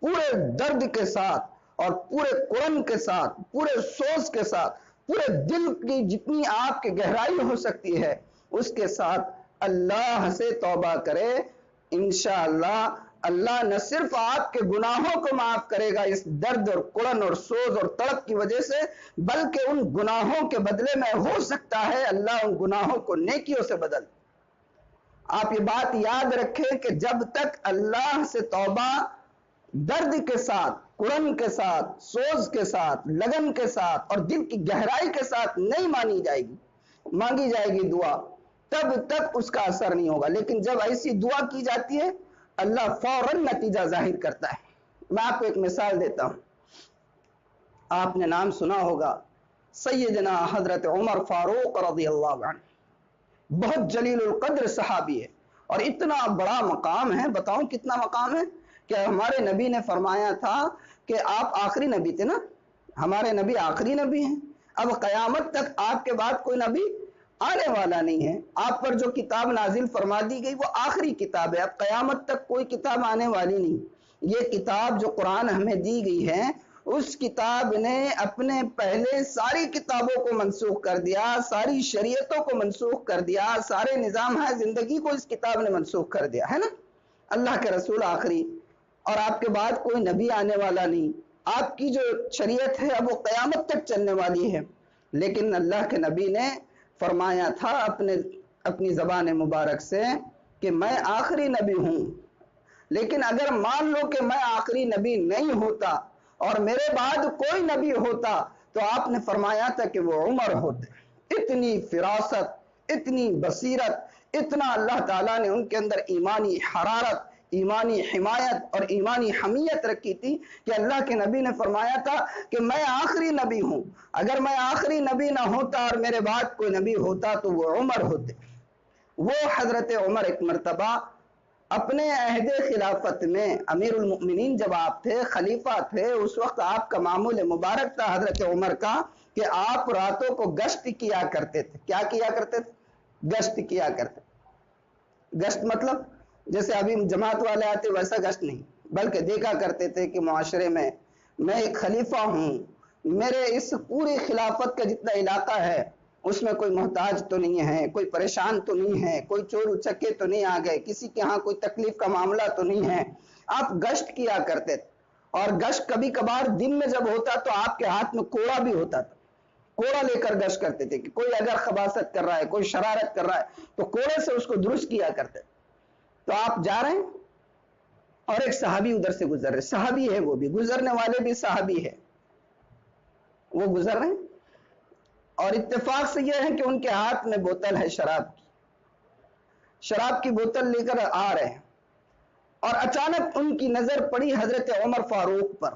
پورے درد کے ساتھ اور پورے قرآن کے ساتھ، پورے سوچ کے ساتھ، پورے دل کی جتنی آپ کی گہرائی ہو سکتی ہے اس کے ساتھ اللہ سے توبہ کرے. انشاءاللہ اللہ نہ صرف آپ کے گناہوں کو معاف کرے گا اس درد اور قرآن اور سوز اور تڑپ کی وجہ سے، بلکہ ان گناہوں کے بدلے میں ہو سکتا ہے اللہ ان گناہوں کو نیکیوں سے بدل. آپ یہ بات یاد رکھیں کہ جب تک اللہ سے توبہ درد کے ساتھ، قرآن کے ساتھ، سوز کے ساتھ، لگن کے ساتھ اور دل کی گہرائی کے ساتھ نہیں مانگی جائے گی دعا، تب تک اس کا اثر نہیں ہوگا. لیکن جب ایسی دعا کی جاتی ہے اللہ فوراً نتیجہ ظاہر کرتا ہے. میں آپ کو ایک مثال دیتا ہوں. آپ نے نام سنا ہوگا سیدنا حضرت عمر فاروق رضی اللہ عنہ. بہت جلیل القدر صحابی ہے اور اتنا بڑا مقام ہے. بتاؤں کتنا مقام ہے کہ ہمارے نبی نے فرمایا تھا کہ آپ آخری نبی تھے نا، ہمارے نبی آخری نبی ہیں. اب قیامت تک آپ کے بعد کوئی نبی آنے والا نہیں ہے. آپ پر جو کتاب نازل فرما دی گئی وہ آخری کتاب ہے. اب قیامت تک کوئی کتاب آنے والی نہیں. یہ کتاب جو قرآن ہمیں دی گئی ہے اس کتاب نے اپنے پہلے ساری کتابوں کو منسوخ کر دیا، ساری شریعتوں کو منسوخ کر دیا، سارے نظام ہے زندگی کو اس کتاب نے منسوخ کر دیا ہے نا. اللہ کے رسول آخری اور آپ کے بعد کوئی نبی آنے والا نہیں. آپ کی جو شریعت ہے اب وہ قیامت تک چلنے والی ہے. لیکن اللہ کے نبی نے فرمایا تھا اپنی زبان مبارک سے کہ میں آخری نبی ہوں، لیکن اگر مان لو کہ میں آخری نبی نہیں ہوتا اور میرے بعد کوئی نبی ہوتا تو آپ نے فرمایا تھا کہ وہ عمر ہوتے. اتنی فراست، اتنی بصیرت، اتنا اللہ تعالیٰ نے ان کے اندر ایمانی حرارت، ایمانی حمایت اور ایمانی حمیت رکھی تھی کہ اللہ کے نبی نے فرمایا تھا کہ میں آخری نبی ہوں، اگر میں آخری نبی نہ ہوتا اور میرے بعد کوئی نبی ہوتا تو وہ عمر ہوتے. وہ حضرت عمر ایک مرتبہ اپنے عہد خلافت میں، امیر المؤمنین جب آپ تھے، خلیفہ تھے، اس وقت آپ کا معمول مبارک تھا حضرت عمر کا کہ آپ راتوں کو گشت کیا کرتے تھے. کیا کیا کرتے تھے؟ گشت کیا کرتے. گشت مطلب جیسے ابھی جماعت والے آتے ویسا گشت نہیں، بلکہ دیکھا کرتے تھے کہ معاشرے میں میں ایک خلیفہ ہوں، میرے اس پوری خلافت کا جتنا علاقہ ہے اس میں کوئی محتاج تو نہیں ہے، کوئی پریشان تو نہیں ہے، کوئی چور اچکے تو نہیں آ گئے، کسی کے ہاں کوئی تکلیف کا معاملہ تو نہیں ہے. آپ گشت کیا کرتے تھے. اور گشت کبھی کبھار دن میں جب ہوتا تو آپ کے ہاتھ میں کوڑا بھی ہوتا تھا. کوڑا لے کر گشت کرتے تھے کہ کوئی اگر خباثت کر رہا ہے، کوئی شرارت کر رہا ہے تو کوڑے سے اس کو درست کیا کرتے تھے. تو آپ جا رہے ہیں اور ایک صحابی ادھر سے گزر رہے، صحابی ہے وہ بھی، گزرنے والے بھی صحابی ہے، وہ گزر رہے ہیں اور اتفاق سے یہ ہے کہ ان کے ہاتھ میں بوتل ہے شراب کی بوتل لے کر آ رہے ہیں اور اچانک ان کی نظر پڑی حضرت عمر فاروق پر.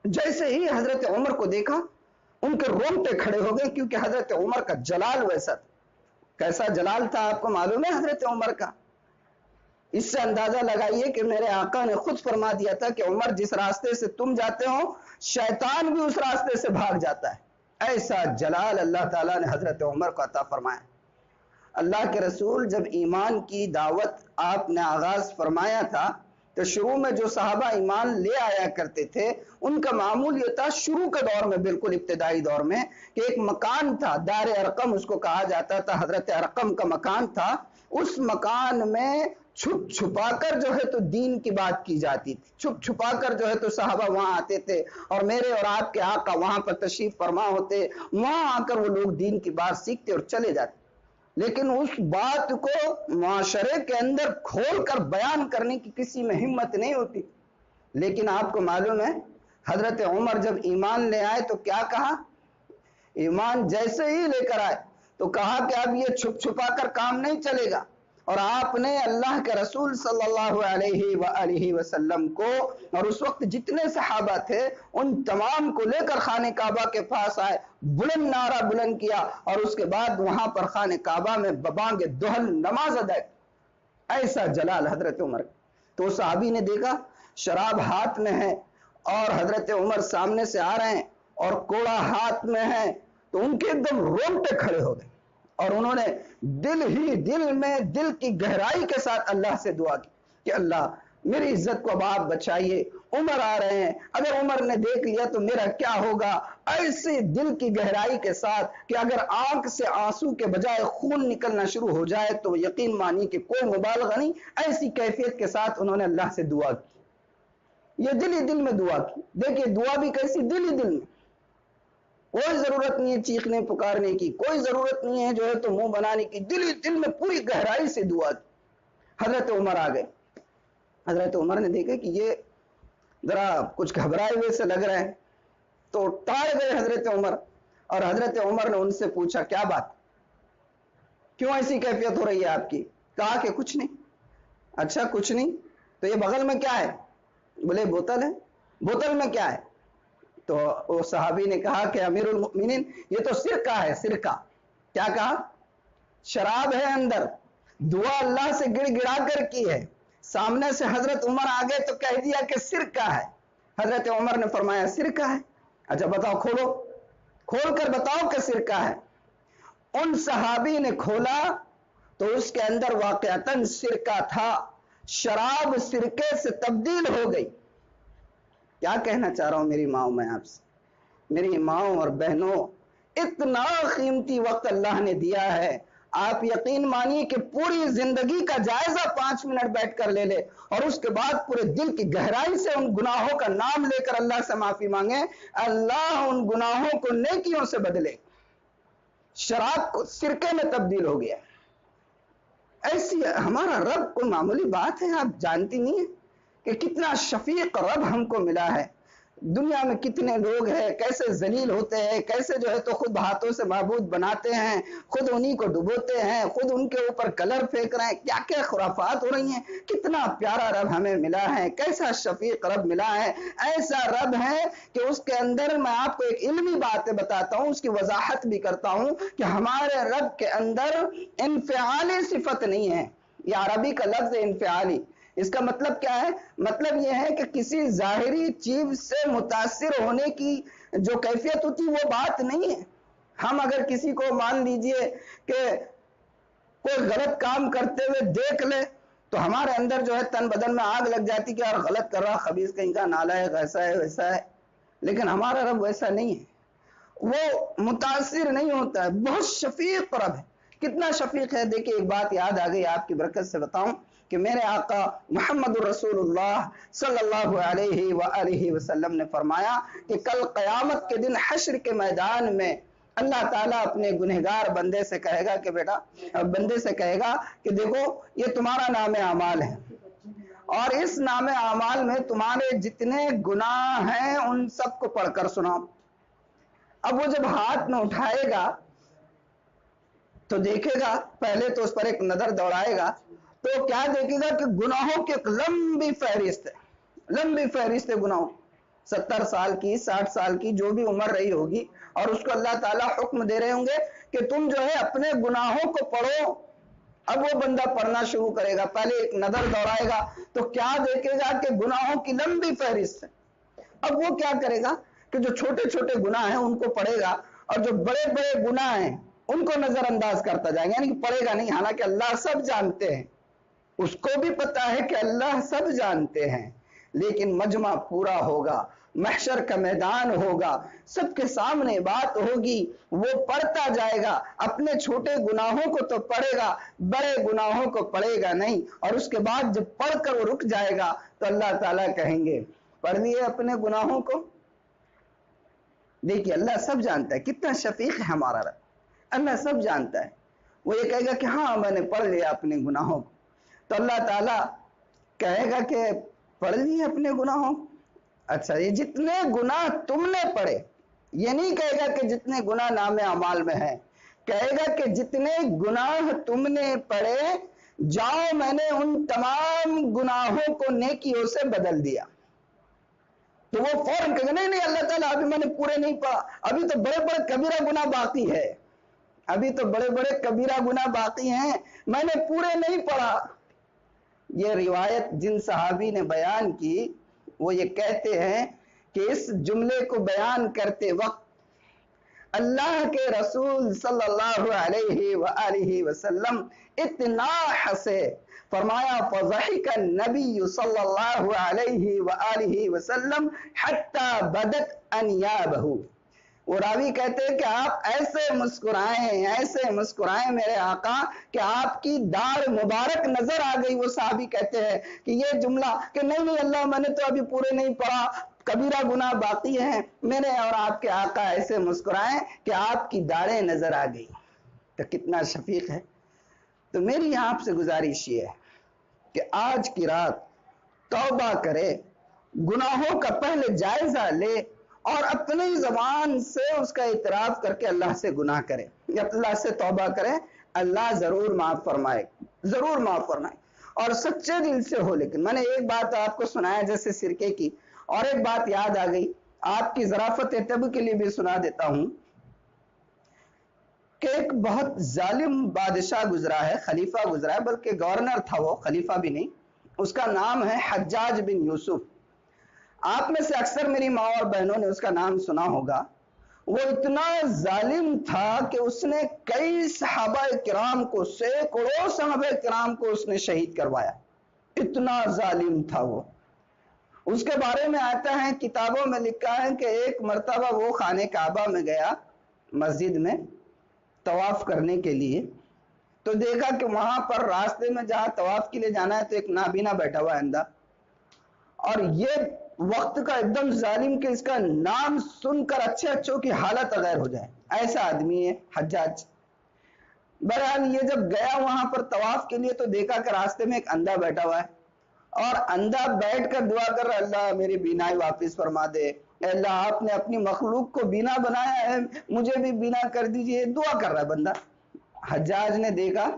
جیسے ہی حضرت عمر کو دیکھا ان کے رونگٹے کھڑے ہو گئے، کیونکہ حضرت عمر کا جلال ویسا تھا. کیسا جلال تھا آپ کو معلوم ہے حضرت عمر کا؟ اس سے اندازہ لگائیے کہ میرے آقا نے خود فرما دیا تھا کہ عمر جس راستے سے تم جاتے ہو شیطان بھی اس راستے سے بھاگ جاتا ہے. ایسا جلال اللہ تعالیٰ نے حضرت عمر کو عطا فرمایا. اللہ کے رسول جب ایمان کی دعوت آپ نے آغاز فرمایا تھا تو شروع میں جو صحابہ ایمان لے آیا کرتے تھے ان کا معمول یہ تھا شروع کے دور میں، بالکل ابتدائی دور میں، کہ ایک مکان تھا، دار ارقم اس کو کہا جاتا تھا، حضرت ارقم کا مکان تھا. اس مکان میں چھپ چھپا کر جو ہے تو دین کی بات کی جاتی تھی. چھپ چھپا کر جو ہے تو صحابہ وہاں آتے تھے اور میرے اور آپ کے آقا وہاں پر تشریف فرما ہوتے، وہاں آ کر وہ لوگ دین کی بات سیکھتے اور چلے جاتے. لیکن اس بات کو معاشرے کے اندر کھول کر بیان کرنے کی کسی میں ہمت نہیں ہوتی. لیکن آپ کو معلوم ہے حضرت عمر جب ایمان لے آئے تو کیا کہا؟ ایمان جیسے ہی لے کر آئے تو کہا کہ اب یہ چھپ چھپا کر کام نہیں چلے گا، اور آپ نے اللہ کے رسول صلی اللہ علیہ وآلہ وسلم کو اور اس وقت جتنے صحابہ تھے ان تمام کو لے کر خانہ کعبہ کے پاس آئے، بلند نعرہ بلند کیا اور اس کے بعد وہاں پر خانہ کعبہ میں ببانگ دہل نماز ادا کی۔ ایسا جلال حضرت عمر۔ تو صحابی نے دیکھا شراب ہاتھ میں ہے اور حضرت عمر سامنے سے آ رہے ہیں اور کوڑا ہاتھ میں ہے، تو ان کے ایک دم رونگٹے کھڑے ہو گئے اور انہوں نے دل میں دل کی گہرائی کے ساتھ اللہ سے دعا کی کہ اللہ میری عزت کو اب آپ بچائیے، عمر آ رہے ہیں، اگر عمر نے دیکھ لیا تو میرا کیا ہوگا؟ ایسے دل کی گہرائی کے ساتھ کہ اگر آنکھ سے آنسو کے بجائے خون نکلنا شروع ہو جائے تو یقین مانی کہ کوئی مبالغہ نہیں، ایسی کیفیت کے ساتھ انہوں نے اللہ سے دعا کی۔ یہ دل ہی دل میں دعا کی۔ دیکھیے دعا بھی کیسی، دل ہی دل میں، کوئی ضرورت نہیں ہے چیخنے پکارنے کی، کوئی ضرورت نہیں ہے جو ہے تو منہ بنانے کی، دل ہی دل میں پوری گہرائی سے دعا کی۔ حضرت عمر آ گئے۔ حضرت عمر نے دیکھا کہ یہ ذرا کچھ گھبرائے ہوئے سے لگ رہے ہیں، تو ٹال گئے حضرت عمر، اور حضرت عمر نے ان سے پوچھا کیا بات، کیوں ایسی کیفیت ہو رہی ہے آپ کی؟ کہا کہ کچھ نہیں۔ اچھا کچھ نہیں، تو یہ بغل میں کیا ہے؟ بولے بوتل ہے۔ بوتل میں کیا ہے؟ تو وہ صحابی نے کہا کہ امیر المؤمنین یہ تو سرکہ ہے، سرکہ۔ کیا کہا؟ شراب ہے اندر، دعا اللہ سے گڑ گڑا کر کی ہے، سامنے سے حضرت عمر آگے تو کہہ دیا کہ سرکہ ہے۔ حضرت عمر نے فرمایا سرکہ ہے؟ اچھا بتاؤ، کھولو، کھول کر بتاؤ کہ سرکہ ہے۔ ان صحابی نے کھولا تو اس کے اندر واقعتاً سرکہ تھا، شراب سرکے سے تبدیل ہو گئی۔ کیا کہنا چاہ رہا ہوں میری ماؤں میں آپ سے، میری ماؤں اور بہنوں، اتنا قیمتی وقت اللہ نے دیا ہے، آپ یقین مانیے کہ پوری زندگی کا جائزہ 5 منٹ بیٹھ کر لے لے اور اس کے بعد پورے دل کی گہرائی سے ان گناہوں کا نام لے کر اللہ سے معافی مانگے، اللہ ان گناہوں کو نیکیوں سے بدلے۔ شراب کو سرکے میں تبدیل ہو گیا۔ ایسی ہمارا رب کوئی معمولی بات ہے؟ آپ جانتی نہیں ہیں کہ کتنا شفیق رب ہم کو ملا ہے۔ دنیا میں کتنے لوگ ہیں کیسے ذلیل ہوتے ہیں، کیسے جو ہے تو خود ہاتھوں سے معبود بناتے ہیں، خود انہی کو ڈبوتے ہیں، خود ان کے اوپر کلر پھینک رہے ہیں، کیا کیا خرافات ہو رہی ہیں۔ کتنا پیارا رب ہمیں ملا ہے، کیسا شفیق رب ملا ہے، ایسا رب ہے کہ اس کے اندر میں آپ کو ایک علمی باتیں بتاتا ہوں، اس کی وضاحت بھی کرتا ہوں کہ ہمارے رب کے اندر انفعالی صفت نہیں ہے۔ یہ عربی کا لفظ ہے انفعالی، اس کا مطلب کیا ہے؟ مطلب یہ ہے کہ کسی ظاہری چیز سے متاثر ہونے کی جو کیفیت ہوتی وہ بات نہیں ہے۔ ہم اگر کسی کو مان لیجئے کہ کوئی غلط کام کرتے ہوئے دیکھ لے تو ہمارے اندر جو ہے تن بدن میں آگ لگ جاتی کہ یار غلط کر رہا، خبیث کہیں کا، نالائق، ایسا ہے ویسا ہے۔ لیکن ہمارا رب ویسا نہیں ہے، وہ متاثر نہیں ہوتا ہے، بہت شفیق رب ہے۔ کتنا شفیق ہے؟ دیکھیں ایک بات یاد آ گئی، آپ کی برکت سے بتاؤں کہ میرے آقا محمد رسول اللہ صلی اللہ علیہ وآلہ وسلم نے فرمایا کہ کل قیامت کے دن حشر کے میدان میں اللہ تعالیٰ اپنے گنہگار بندے سے کہے گا کہ بندے سے کہے گا کہ دیکھو یہ تمہارا نام اعمال ہے اور اس نام اعمال میں تمہارے جتنے گناہ ہیں ان سب کو پڑھ کر سناؤ۔ اب وہ جب ہاتھ میں اٹھائے گا تو دیکھے گا، پہلے تو اس پر ایک نظر دوڑائے گا تو کیا دیکھے گا کہ گناہوں کی ایک لمبی فہرست ہے، لمبی فہرست ہے گناہوں، 70 سال کی، 60 سال کی، جو بھی عمر رہی ہوگی، اور اس کو اللہ تعالیٰ حکم دے رہے ہوں گے کہ تم جو ہے اپنے گناہوں کو پڑھو۔ اب وہ بندہ پڑھنا شروع کرے گا، پہلے ایک نظر دوڑائے گا تو کیا دیکھے گا کہ گناہوں کی لمبی فہرست ہے۔ اب وہ کیا کرے گا کہ جو چھوٹے چھوٹے گناہ ہیں ان کو پڑھے گا اور جو بڑے بڑے گناہ ہیں ان کو نظر انداز کرتا جائے گا، یعنی کہ پڑھے گا نہیں، حالانکہ اللہ سب جانتے ہیں، اس کو بھی پتا ہے کہ اللہ سب جانتے ہیں، لیکن مجمع پورا ہوگا، محشر کا میدان ہوگا، سب کے سامنے بات ہوگی، وہ پڑھتا جائے گا، اپنے چھوٹے گناہوں کو تو پڑھے گا، بڑے گناہوں کو پڑھے گا نہیں، اور اس کے بعد جب پڑھ کر وہ رک جائے گا تو اللہ تعالیٰ کہیں گے پڑھ لیے اپنے گناہوں کو؟ دیکھیے اللہ سب جانتا ہے، کتنا شفیق ہے ہمارا رب، اللہ سب جانتا ہے۔ وہ یہ کہے گا کہ ہاں میں نے پڑھ لیا اپنے گناہوں کو، تو اللہ تعالیٰ کہے گا کہ پڑھ لیے اپنے گناہوں۔ اچھا یہ جتنے گناہ تم نے پڑھے، یہ نہیں کہے گا کہ جتنے گناہ نام اعمال میں ہیں، کہے گا کہ جتنے گناہ تم نے پڑھے جاؤ میں نے ان تمام گناہوں کو نیکیوں سے بدل دیا. تو وہ فوراً کہے گا نہیں اللہ تعالیٰ ابھی میں نے پورے نہیں پڑھا, ابھی تو بڑے بڑے کبیرہ گناہ باقی ہے, ابھی تو بڑے بڑے کبیرہ گناہ باقی ہیں, میں نے پورے نہیں پڑھا. یہ روایت جن صحابی نے بیان کی وہ یہ کہتے ہیں کہ اس جملے کو بیان کرتے وقت اللہ کے رسول صلی اللہ علیہ وآلہ وسلم اتنا ہنسے, فرمایا فضحک النبی صلی اللہ علیہ وآلہ وسلم حتی بدت انیابہ. وہ راوی کہتے ہیں کہ آپ ایسے مسکرائیں میرے آقا کہ آپ کی داڑھ مبارک نظر آ گئی. وہ صحابی کہتے ہیں کہ یہ جملہ کہ نہیں اللہ میں نے تو ابھی پورے نہیں پڑھا, کبیرہ گناہ باقی ہیں, میرے اور آپ کے آقا ایسے مسکرائیں کہ آپ کی داڑھیں نظر آ گئی. تو کتنا شفیق ہے. تو میری آپ سے گزارش یہ ہے کہ آج کی رات توبہ کرے, گناہوں کا پہلے جائزہ لے اور اپنی زبان سے اس کا اعتراف کر کے اللہ سے گناہ کرے, یا اللہ سے توبہ کرے. اللہ ضرور معاف فرمائے, ضرور معاف فرمائے, اور سچے دل سے ہو. لیکن میں نے ایک بات آپ کو سنایا جیسے سرکے کی, اور ایک بات یاد آ گئی, آپ کی ظرافت طب کے لیے بھی سنا دیتا ہوں کہ ایک بہت ظالم بادشاہ گزرا ہے, خلیفہ گزرا ہے, بلکہ گورنر تھا وہ, خلیفہ بھی نہیں. اس کا نام ہے حجاج بن یوسف. آپ میں سے اکثر میری ماں اور بہنوں نے اس کا نام سنا ہوگا. وہ اتنا ظالم تھا کہ اس نے کئی صحابہ کرام کو, سینکڑوں صحابہ کرام کو اس نے شہید کروایا. اتنا ظالم تھا وہ. اس کے بارے میں آتا ہے, کتابوں میں لکھا ہے کہ ایک مرتبہ وہ خانہ کعبہ میں گیا, مسجد میں طواف کرنے کے لیے. تو دیکھا کہ وہاں پر راستے میں جہاں طواف کے لیے جانا ہے تو ایک نابینا بیٹھا ہوا ہے اندھا, اور یہ وقت کا ایک دم ظالم کہ اس کا نام سن کر اچھوں کی حالت غیر ہو جائے, ایسا آدمی ہے حجاج. بہرحال یہ جب گیا وہاں پر طواف کے لیے تو دیکھا کہ راستے میں ایک اندھا بیٹھا ہوا ہے, اور اندھا بیٹھ کر دعا کر رہا, اللہ میری بینائی واپس فرما دے, اللہ آپ نے اپنی مخلوق کو بینا بنایا ہے, مجھے بھی بینا کر دیجئے. دعا کر رہا ہے بندہ. حجاج نے دیکھا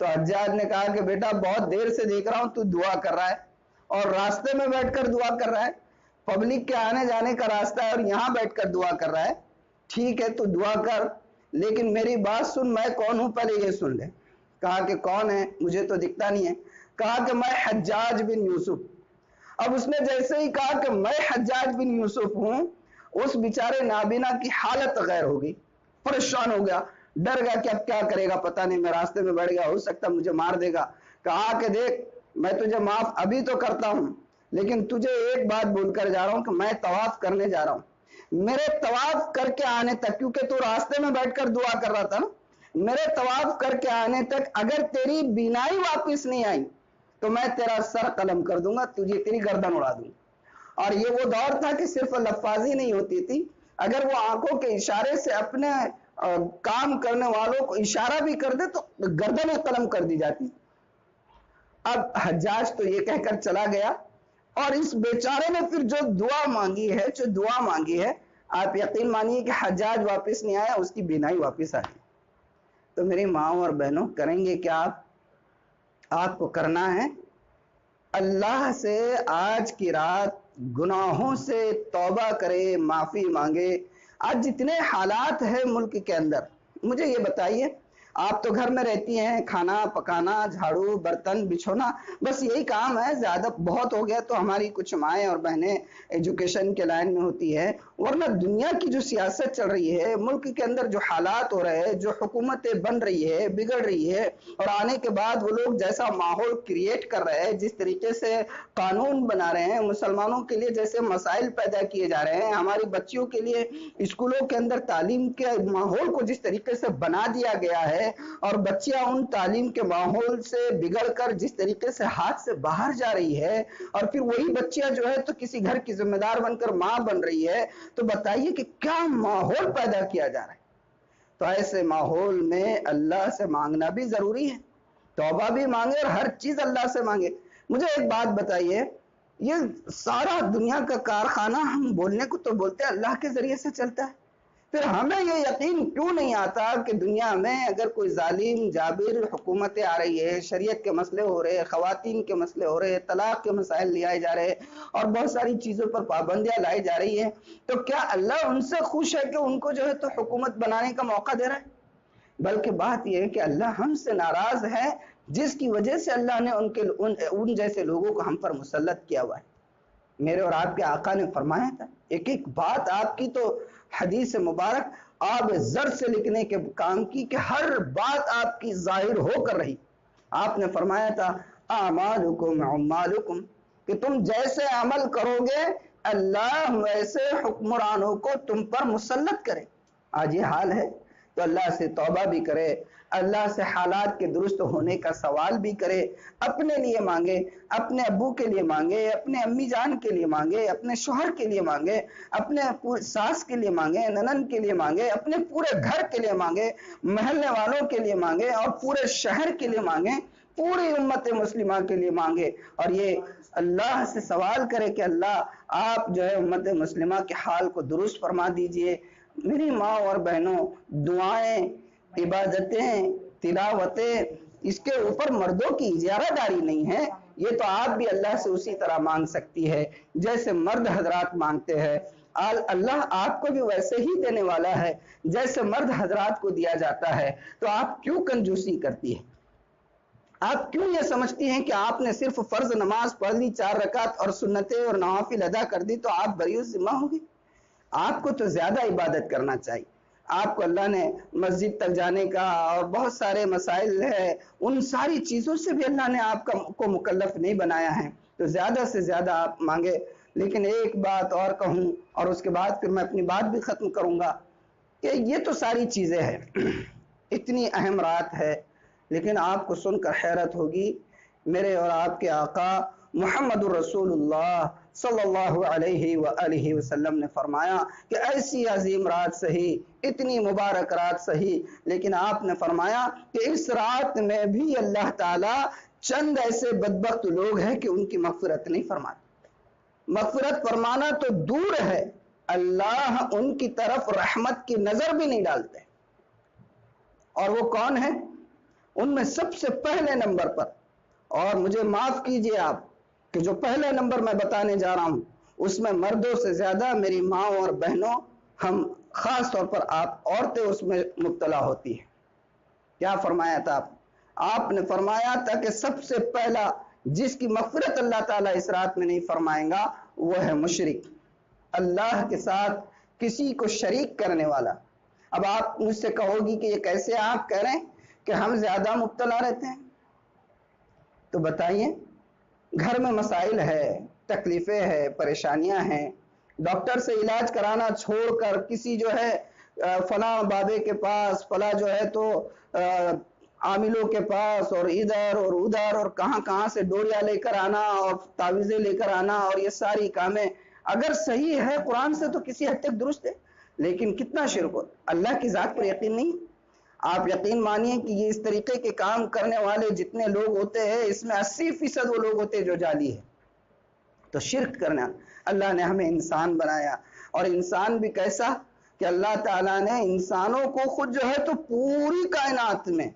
تو حجاج نے کہا کہ بیٹا بہت دیر سے دیکھ رہا ہوں تو دعا کر رہا ہے, اور راستے میں بیٹھ کر دعا کر رہا ہے, پبلک کے آنے جانے کا راستہ ہے اور یہاں بیٹھ کر دعا کر رہا ہے. ٹھیک ہے تو دعا کر, لیکن میری بات سن, میں کون ہوں پہلے یہ سن لے. کہا کہ کون ہے, مجھے تو دکھتا نہیں ہے. کہا کہ میں حجاج بن یوسف. اب اس نے جیسے ہی کہا کہ میں حجاج بن یوسف ہوں, اس بیچارے نابینا کی حالت غیر ہو گئی, پریشان ہو گیا, ڈر گیا کہ اب کیا کرے گا پتہ نہیں, میں راستے میں بیٹھ گیا, ہو سکتا مجھے مار دے گا. کہا کہ دیکھ میں تجھے معاف ابھی تو کرتا ہوں, لیکن تجھے ایک بات بول کر جا رہا ہوں کہ میں طواف کرنے جا رہا ہوں. میرے طواف کر کے آنے تک, کیونکہ تو راستے میں بیٹھ کر دعا کر رہا تھا نا, میرے طواف کر کے آنے تک اگر تیری بینائی واپس نہیں آئی تو میں تیرا سر قلم کر دوں گا, تجھے تیری گردن اڑا دوں. اور یہ وہ دور تھا کہ صرف لفاظی نہیں ہوتی تھی, اگر وہ آنکھوں کے اشارے سے اپنے کام کرنے والوں کو اشارہ بھی کر دے تو گردن قلم کر دی جاتی. اب حجاج تو یہ کہہ کر چلا گیا, اور اس بیچارے نے پھر جو دعا مانگی ہے, آپ یقین مانیے کہ حجاج واپس نہیں آیا, اس کی بینائی واپس آئی. تو میری ماں اور بہنوں کریں گے کیا آپ کو کرنا ہے, اللہ سے آج کی رات گناہوں سے توبہ کرے, معافی مانگے. آج جتنے حالات ہیں ملک کے اندر, مجھے یہ بتائیے, آپ تو گھر میں رہتی ہیں, کھانا پکانا, جھاڑو برتن بچھونا, بس یہی کام ہے. زیادہ بہت ہو گیا تو ہماری کچھ مائیں اور بہنیں ایجوکیشن کے لائن میں ہوتی ہے, ورنہ دنیا کی جو سیاست چل رہی ہے, ملک کے اندر جو حالات ہو رہے ہیں, جو حکومتیں بن رہی ہے, بگڑ رہی ہے, اور آنے کے بعد وہ لوگ جیسا ماحول کریٹ کر رہے ہیں, جس طریقے سے قانون بنا رہے ہیں, مسلمانوں کے لیے جیسے مسائل پیدا کیے جا رہے ہیں, ہماری بچیوں کے لیے اسکولوں کے اندر تعلیم کے ماحول کو جس طریقے سے بنا دیا گیا ہے, اور بچیاں ان تعلیم کے ماحول سے بگڑ کر جس طریقے سے ہاتھ سے باہر جا رہی ہے, اور پھر وہی بچیاں جو ہے تو کسی گھر کی ذمہ دار بن کر ماں بن رہی ہے, تو بتائیے کہ کیا ماحول پیدا کیا جا رہا ہے. تو ایسے ماحول میں اللہ سے مانگنا بھی ضروری ہے, توبہ بھی مانگے اور ہر چیز اللہ سے مانگے. مجھے ایک بات بتائیے, یہ سارا دنیا کا کارخانہ ہم بولنے کو تو بولتے ہیں اللہ کے ذریعے سے چلتا ہے, پھر ہمیں یہ یقین کیوں نہیں آتا کہ دنیا میں اگر کوئی ظالم جابر حکومتیں آ رہی ہے، شریعت کے مسئلے ہو رہے ہیں، خواتین کے مسئلے ہو رہے ہیں، طلاق کے مسائل لے آئے جا رہے ہیں اور بہت ساری چیزوں پر پابندیاں لائی جا رہی ہیں، تو کیا اللہ ان سے خوش ہے کہ ان کو جو ہے تو حکومت بنانے کا موقع دے رہا ہے؟ بلکہ بات یہ ہے کہ اللہ ہم سے ناراض ہے، جس کی وجہ سے اللہ نے ان جیسے لوگوں کو ہم پر مسلط کیا ہوا ہے۔ میرے اور آپ کے آقا نے فرمایا تھا، ایک ایک بات آپ کی تو حدیث مبارک آب زر سے لکھنے کے کام کی کہ ہر بات آپ کی ظاہر ہو کر رہی۔ آپ نے فرمایا تھا اعمالکم اعمالکم، کہ تم جیسے عمل کرو گے اللہ ویسے حکمرانوں کو تم پر مسلط کرے۔ آج یہ حال ہے تو اللہ سے توبہ بھی کرے، اللہ سے حالات کے درست ہونے کا سوال بھی کرے، اپنے لیے مانگے، اپنے ابو کے لیے مانگے، اپنے امی جان کے لیے مانگے، اپنے شوہر کے لیے مانگے، اپنے ساس کے لیے مانگے، ننن کے لیے مانگے، اپنے پورے گھر کے لیے مانگے، محلے والوں کے لیے مانگے اور پورے شہر کے لیے مانگے، پوری امت مسلمہ کے لیے مانگے، اور یہ اللہ سے سوال کرے کہ اللہ آپ جو ہے امت مسلمہ کے حال کو درست فرما دیجئے۔ میری ماں اور بہنوں، دعائیں، عبادتیں، تلاوتیں، اس کے اوپر مردوں کی اجارہ داری نہیں ہے، یہ تو آپ بھی اللہ سے اسی طرح مانگ سکتی ہے جیسے مرد حضرات مانگتے ہیں۔ اللہ آپ کو بھی ویسے ہی دینے والا ہے جیسے مرد حضرات کو دیا جاتا ہے، تو آپ کیوں کنجوسی کرتی ہے؟ آپ کیوں یہ سمجھتی ہیں کہ آپ نے صرف فرض نماز پڑھ لی 4 رکعت اور سنتیں اور نوافل ادا کر دی تو آپ بری ذمہ ہوگی؟ آپ کو تو زیادہ عبادت کرنا چاہیے۔ آپ کو اللہ نے مسجد تک جانے کا اور بہت سارے مسائل ہے، ان ساری چیزوں سے بھی اللہ نے آپ کو مکلف نہیں بنایا ہے، تو زیادہ سے زیادہ آپ مانگے۔ لیکن ایک بات اور کہوں اور اس کے بعد پھر میں اپنی بات بھی ختم کروں گا کہ یہ تو ساری چیزیں ہیں، اتنی اہم رات ہے، لیکن آپ کو سن کر حیرت ہوگی، میرے اور آپ کے آقا محمد الرسول اللہ صلی اللہ علیہ وآلہ وسلم نے فرمایا کہ ایسی عظیم رات سہی، اتنی مبارک رات سہی، لیکن آپ نے فرمایا کہ اس رات میں بھی اللہ تعالی چند ایسے بدبخت لوگ ہیں کہ ان کی مغفرت نہیں فرماتے۔ مغفرت فرمانا تو دور ہے، اللہ ان کی طرف رحمت کی نظر بھی نہیں ڈالتے۔ اور وہ کون ہے؟ ان میں سب سے پہلے نمبر پر، اور مجھے معاف کیجئے آپ کہ جو پہلے نمبر میں بتانے جا رہا ہوں اس میں مردوں سے زیادہ میری ماں اور بہنوں، ہم خاص طور پر آپ عورتیں اس میں مبتلا ہوتی ہیں۔ کیا فرمایا تھا آپ نے فرمایا تھا کہ سب سے پہلا جس کی مغفرت اللہ تعالیٰ اس رات میں نہیں فرمائیں گا وہ ہے مشرک، اللہ کے ساتھ کسی کو شریک کرنے والا۔ اب آپ مجھ سے کہو گی کہ یہ کیسے آپ کہہ رہے ہیں کہ ہم زیادہ مبتلا رہتے ہیں؟ تو بتائیے، گھر میں مسائل ہے، تکلیفیں ہیں، پریشانیاں ہیں، ڈاکٹر سے علاج کرانا چھوڑ کر کسی جو ہے فلاں بابے کے پاس، فلاں جو ہے تو عاملوں کے پاس، اور ادھر اور ادھر اور کہاں کہاں سے ڈوریاں لے کر آنا اور تعویذیں لے کر آنا، اور یہ ساری کامیں اگر صحیح ہے قرآن سے تو کسی حد تک درست ہے، لیکن کتنا شرک ہو۔ اللہ کی ذات پر یقین نہیں؟ آپ یقین مانیے کہ یہ اس طریقے کے کام کرنے والے جتنے لوگ ہوتے ہیں اس میں 80% وہ لوگ ہوتے ہیں جو جعلی ہے۔ تو شرک کرنا، اللہ نے ہمیں انسان بنایا، اور انسان بھی کیسا کہ اللہ تعالیٰ نے انسانوں کو خود جو ہے تو پوری کائنات میں،